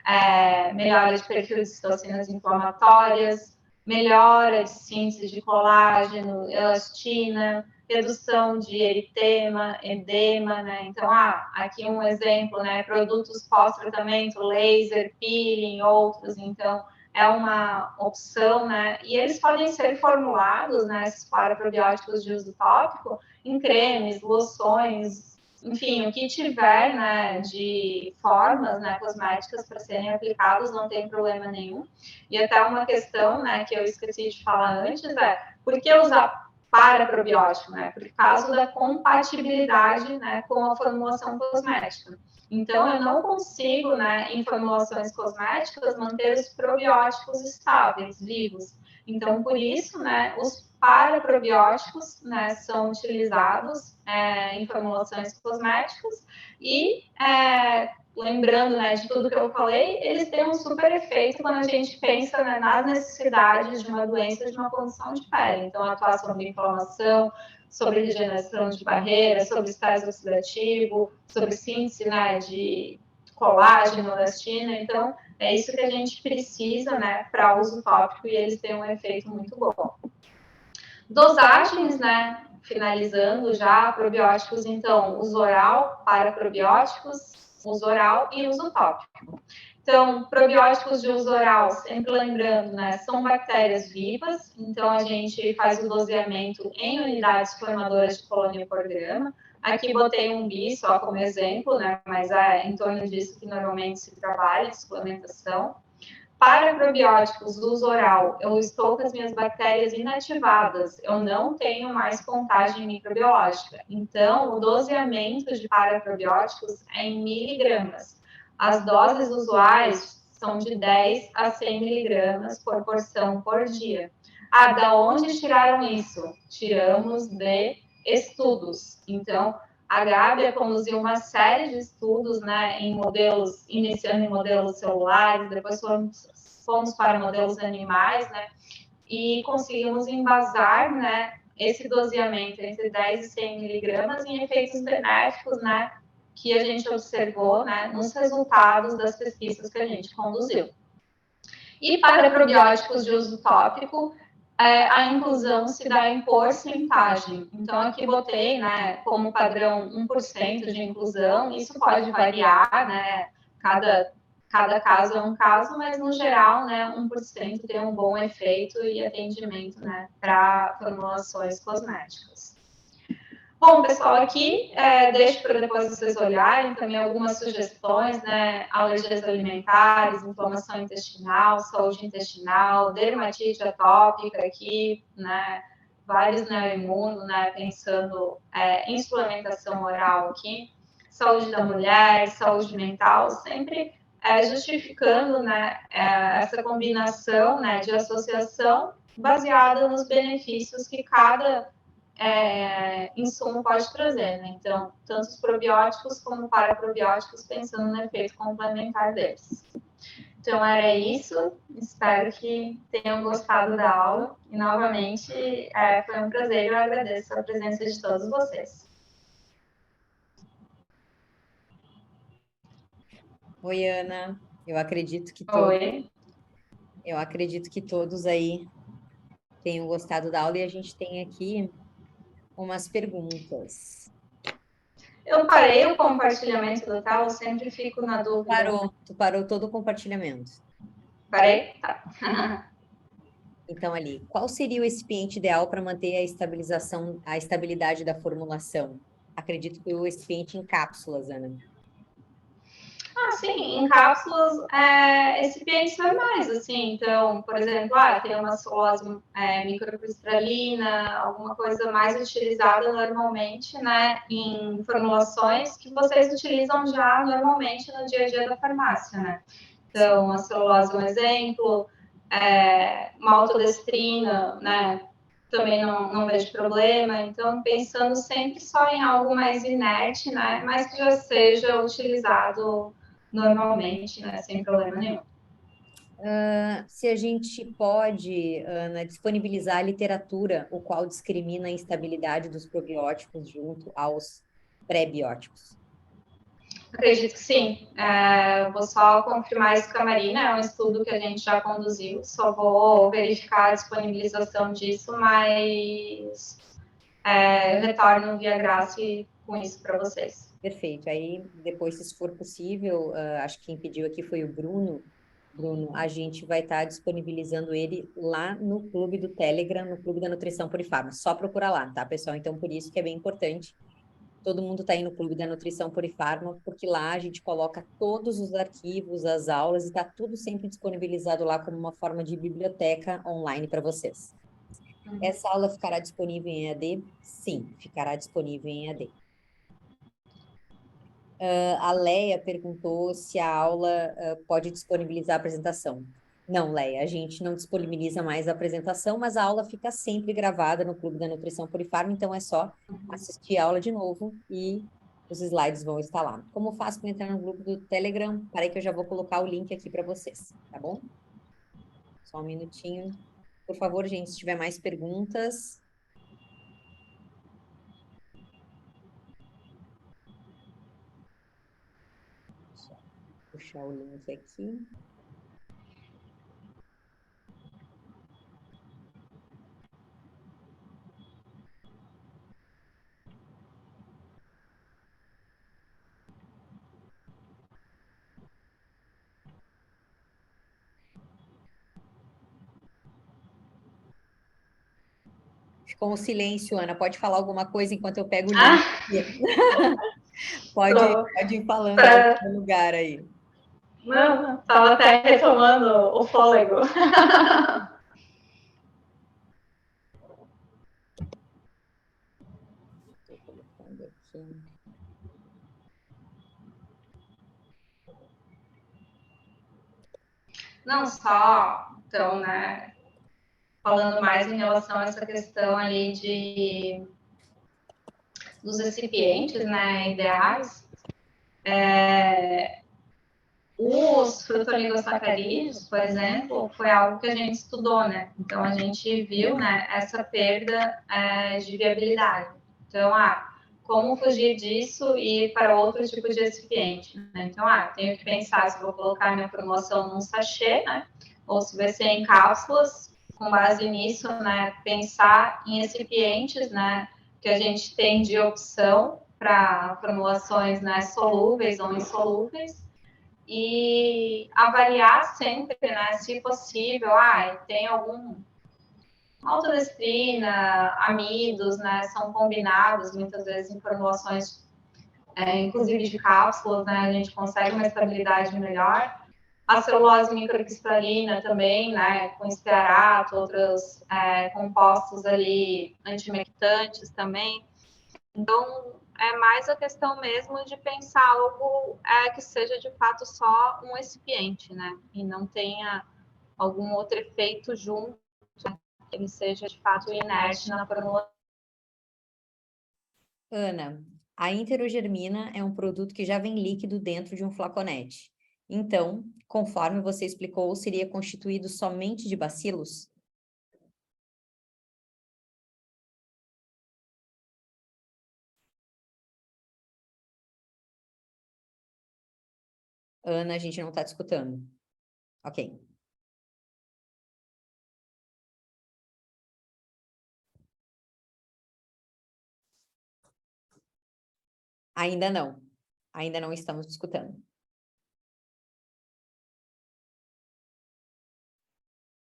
S1: melhora de perfil de citocinas inflamatórias, melhora de síntese de colágeno, elastina, redução de eritema, edema, né? Então, aqui um exemplo, né? Produtos pós-tratamento, laser, peeling, outros, então é uma opção, né? E eles podem ser formulados, né? Esses paraprobióticos de uso tópico, em cremes, loções, enfim, o que tiver, né? De formas, né? Cosméticas para serem aplicados, não tem problema nenhum. E até uma questão, né? Que eu esqueci de falar antes por que usar paraprobiótico, né? Por causa da compatibilidade, né, com a formulação cosmética. Então, eu não consigo, né, em formulações cosméticas, manter os probióticos estáveis, vivos. Então, por isso, né, os paraprobióticos, né, são utilizados em formulações cosméticas e lembrando, né, de tudo que eu falei, eles têm um super efeito quando a gente pensa, né, nas necessidades de uma doença, de uma condição de pele. Então, atuar sobre inflamação, sobre regeneração de barreiras, sobre estresse oxidativo, sobre síntese, né, de colágeno, elastina. Então, é isso que a gente precisa, né, para uso tópico e eles têm um efeito muito bom. Dosagens, né, finalizando já, probióticos, então, uso oral para probióticos, uso oral e uso tópico. Então, probióticos de uso oral, sempre lembrando, né, são bactérias vivas, então a gente faz o doseamento em unidades formadoras de colônia por grama. Aqui botei um bi só como exemplo, né, mas é em torno disso que normalmente se trabalha, de suplementação. Para probióticos do uso oral, eu estou com as minhas bactérias inativadas, eu não tenho mais contagem microbiológica. Então, o doseamento de paraprobióticos é em miligramas. As doses usuais são de 10 a 100 miligramas por porção por dia. Da onde tiraram isso? Tiramos de estudos. Então, a Gábia conduziu uma série de estudos, né, em modelos, iniciando em modelos celulares, depois fomos para modelos animais, né, e conseguimos embasar, né, esse doseamento entre 10 e 100 miligramas em efeitos benéficos, né, que a gente observou, né, nos resultados das pesquisas que a gente conduziu. E para probióticos de uso tópico, a inclusão se dá em porcentagem. Então, aqui botei, né, como padrão 1% de inclusão, isso pode variar, né, cada caso é um caso, mas no geral, né, 1% tem um bom efeito e atendimento, né, para formulações cosméticas. Bom, pessoal, aqui deixo para depois vocês olharem também algumas sugestões, né? Alergias alimentares, inflamação intestinal, saúde intestinal, dermatite atópica aqui, né? Vários neuroimunos, né? Pensando em suplementação oral aqui, saúde da mulher, saúde mental, sempre justificando, né? Essa combinação, né? De associação baseada nos benefícios que cada insumo pode trazer, né? Então, tanto os probióticos como paraprobióticos, pensando no efeito complementar deles. Então, era isso. Espero que tenham gostado da aula. E, novamente, foi um prazer. Eu agradeço a presença de todos vocês.
S2: Oi, Ana. Eu acredito que todos aí tenham gostado da aula e a gente tem aqui umas perguntas.
S1: Eu parei o compartilhamento da tela, eu sempre fico na dúvida.
S2: Tu parou todo o compartilhamento.
S1: Parei? Tá.
S2: Então, ali, qual seria o excipiente ideal para manter a estabilidade da formulação? Acredito que o excipiente em cápsulas, Ana.
S1: Sim, em cápsulas recipientes normais, assim. Então, por exemplo, tem uma celulose microcristalina, alguma coisa mais utilizada normalmente, né, em formulações que vocês utilizam já normalmente no dia a dia da farmácia, né? Então, a celulose é um exemplo, maltodextrina, né, também não vejo problema. Então, pensando sempre só em algo mais inerte, né, mas que já seja utilizado normalmente, né, sem problema nenhum.
S2: Se a gente pode, Ana, disponibilizar a literatura, o qual discrimina a instabilidade dos probióticos junto aos pré-bióticos.
S1: Acredito que sim. Vou só confirmar isso com a Marina, é um estudo que a gente já conduziu, só vou verificar a disponibilização disso, mas retorno via Graça com isso para vocês.
S2: Perfeito. Aí, depois, se for possível, acho que quem pediu aqui foi o Bruno. Bruno, a gente vai estar disponibilizando ele lá no clube do Telegram, no clube da Nutrição Purifarma. Só procurar lá, tá, pessoal? Então, por isso que é bem importante. Todo mundo está aí no clube da Nutrição Purifarma, porque lá a gente coloca todos os arquivos, as aulas, e está tudo sempre disponibilizado lá como uma forma de biblioteca online para vocês. Essa aula ficará disponível em EAD? Sim, ficará disponível em EAD. A Leia perguntou se a aula pode disponibilizar a apresentação. Não, Leia, a gente não disponibiliza mais a apresentação, mas a aula fica sempre gravada no Clube da Nutrição Purifarma, então é só assistir a aula de novo e os slides vão estar lá. Como faço para entrar no grupo do Telegram? Peraí que eu já vou colocar o link aqui para vocês, tá bom? Só um minutinho. Por favor, gente, se tiver mais perguntas... Puxar o link aqui. Ficou um silêncio, Ana. Pode falar alguma coisa enquanto eu pego o link. Pode ir falando no lugar aí.
S1: Não, estava até retomando o fôlego.
S2: Estou colocando aqui.
S1: Não só, então, né, falando mais em relação a essa questão ali dos recipientes, né, ideais, Os frutooligosacarídeos, por exemplo, foi algo que a gente estudou, né? Então, a gente viu, né, essa perda de viabilidade. Então, como fugir disso e ir para outro tipo de recipiente, né? Então, tenho que pensar se vou colocar minha formulação num sachê, né? Ou se vai ser em cápsulas. Com base nisso, né, pensar em recipientes, né, que a gente tem de opção para formulações, né, solúveis ou insolúveis, e avaliar sempre, né, se possível, tem algum maltodestrina, amidos, né, são combinados muitas vezes em formulações, inclusive de cápsulas, né, a gente consegue uma estabilidade melhor. A celulose microcristalina também, né, com estearato, outros compostos ali antimectantes também. Então, é mais a questão mesmo de pensar algo que seja de fato só um recipiente, né? E não tenha algum outro efeito junto, né? Que ele seja de fato inerte na formulação.
S2: Ana, a interogermina é um produto que já vem líquido dentro de um flaconete. Então, conforme você explicou, seria constituído somente de bacilos? Ana, a gente não está discutindo. Ok. Ainda não. Ainda não estamos discutindo.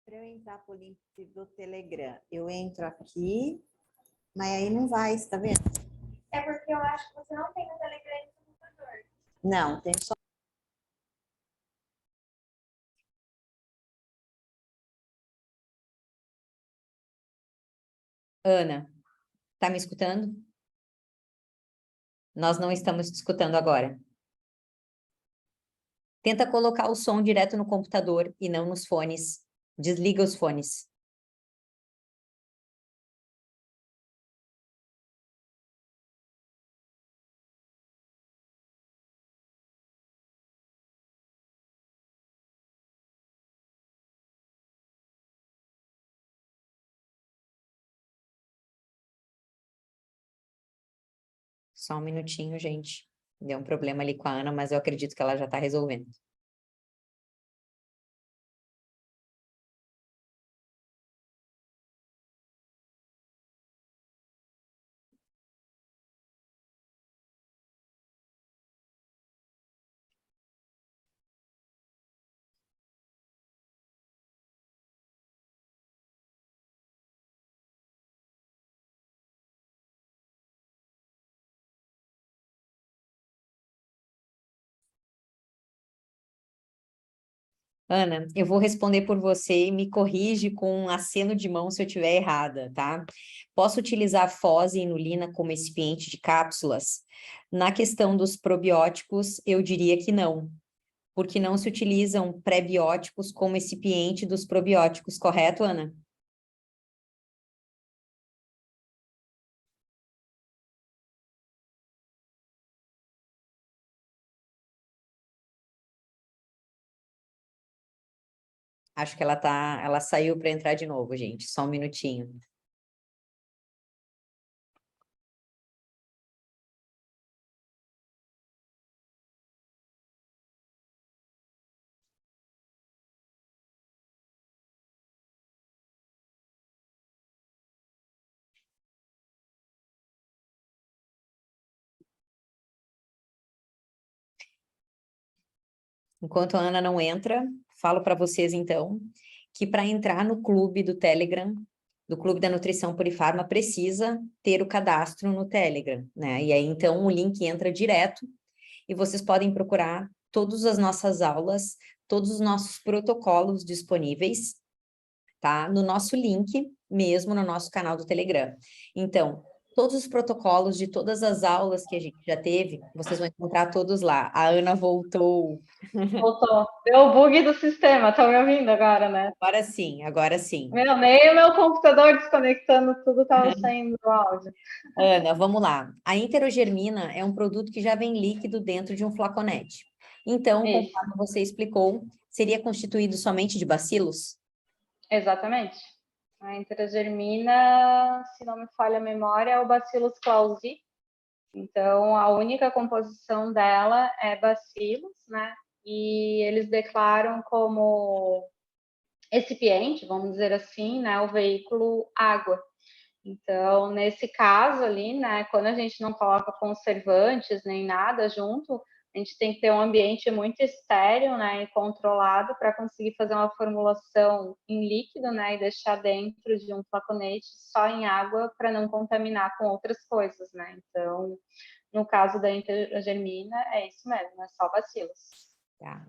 S3: Para eu entrar para o link do Telegram, eu entro aqui, mas aí não vai, você tá vendo?
S1: É porque eu acho que você não tem no Telegram no computador.
S3: Não, tem só.
S2: Ana, tá me escutando? Nós não estamos discutindo agora. Tenta colocar o som direto no computador e não nos fones. Desliga os fones. Só um minutinho, gente. Deu um problema ali com a Ana, mas eu acredito que ela já está resolvendo. Ana, eu vou responder por você e me corrige com um aceno de mão se eu estiver errada, tá? Posso utilizar foz e inulina como recipiente de cápsulas? Na questão dos probióticos, eu diria que não, porque não se utilizam pré-bióticos como recipiente dos probióticos, correto, Ana? Acho que ela saiu para entrar de novo, gente. Só um minutinho. Enquanto a Ana não entra, falo para vocês então que para entrar no clube do Telegram, do Clube da Nutrição Purifarma, precisa ter o cadastro no Telegram, né? E aí então o link entra direto e vocês podem procurar todas as nossas aulas, todos os nossos protocolos disponíveis, tá? No nosso link, mesmo no nosso canal do Telegram. Então, todos os protocolos de todas as aulas que a gente já teve, vocês vão encontrar todos lá. A Ana voltou.
S1: Voltou. Deu o bug do sistema, tá me ouvindo agora, né?
S2: Agora sim, agora sim.
S1: Meu, nem o meu computador desconectando tudo tava saindo do áudio.
S2: Ana, vamos lá. A interogermina é um produto que já vem líquido dentro de um flaconete. Então,
S1: Isso.
S2: conforme você explicou, seria constituído somente de bacilos?
S1: Exatamente. A intragermina, se não me falha a memória, é o Bacillus clausi. Então, a única composição dela é bacilos, né? E eles declaram como recipiente, vamos dizer assim, né, o veículo água. Então, nesse caso ali, né, quando a gente não coloca conservantes nem nada junto, a gente tem que ter um ambiente muito estéril, né, e controlado para conseguir fazer uma formulação em líquido, né, e deixar dentro de um flaconete só em água para não contaminar com outras coisas, né. Então, no caso da intragermina, é isso mesmo, é só bacilos.
S2: Tá.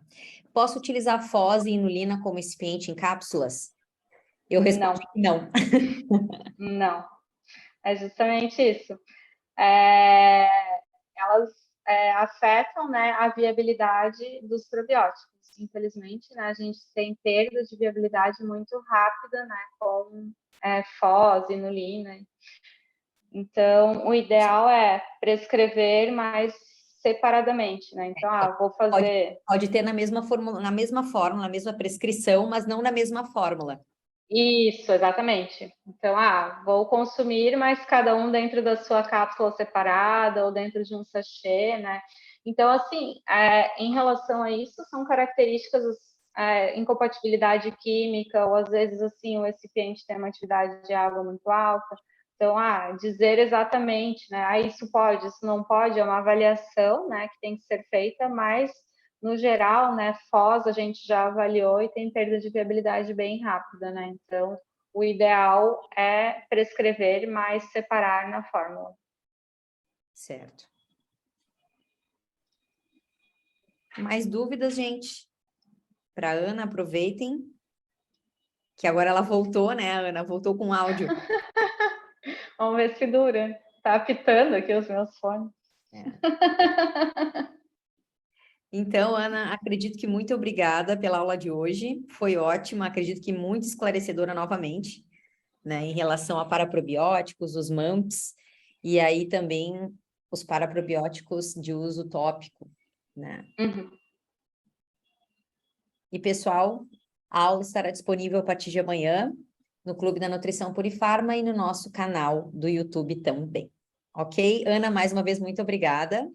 S2: Posso utilizar foz e inulina como recipiente em cápsulas? Eu
S1: Não,
S2: respondi que não.
S1: não. É justamente isso. Elas afetam, né, a viabilidade dos probióticos. Infelizmente, né, a gente tem perda de viabilidade muito rápida, né, com foz, inulina. Então, o ideal é prescrever mais separadamente, né? Então, vou fazer...
S2: Pode ter na mesma fórmula, na mesma prescrição, mas não na mesma fórmula.
S1: Isso, exatamente. Então, vou consumir, mas cada um dentro da sua cápsula separada ou dentro de um sachê, né? Então, assim, em relação a isso, são características, incompatibilidade química, ou às vezes, assim, o recipiente tem uma atividade de água muito alta. Então, dizer exatamente, né? Isso pode, isso não pode, é uma avaliação, né, que tem que ser feita, mas no geral, né, foz a gente já avaliou e tem perda de viabilidade bem rápida, né? Então, o ideal é prescrever, mas separar na fórmula.
S2: Certo. Mais dúvidas, gente? Para Ana, aproveitem. Que agora ela voltou, né, Ana? Voltou com áudio.
S1: Vamos ver se dura. Tá apitando aqui os meus fones.
S2: Então, Ana, acredito que muito obrigada pela aula de hoje. Foi ótima, acredito que muito esclarecedora novamente, né, em relação a paraprobióticos, os MAMPs, e aí também os paraprobióticos de uso tópico, né?
S1: Uhum.
S2: E, pessoal, a aula estará disponível a partir de amanhã no Clube da Nutrição Purifarma e no nosso canal do YouTube também. Ok? Ana, mais uma vez, muito obrigada.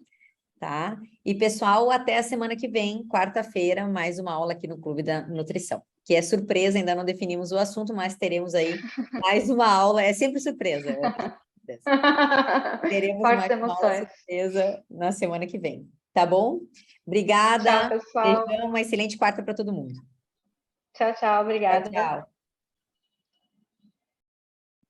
S2: Tá? E, pessoal, até a semana que vem, quarta-feira, mais uma aula aqui no Clube da Nutrição. Que é surpresa, ainda não definimos o assunto, mas teremos aí mais uma aula. É sempre surpresa. Teremos
S1: Fortes
S2: mais uma aula
S1: emoções.
S2: surpresa na semana que vem. Tá bom? Obrigada.
S1: Tchau, pessoal.
S2: Beijão, uma excelente quarta para todo mundo.
S1: Tchau, tchau.
S2: Tchau,
S1: Obrigada.
S2: tchau.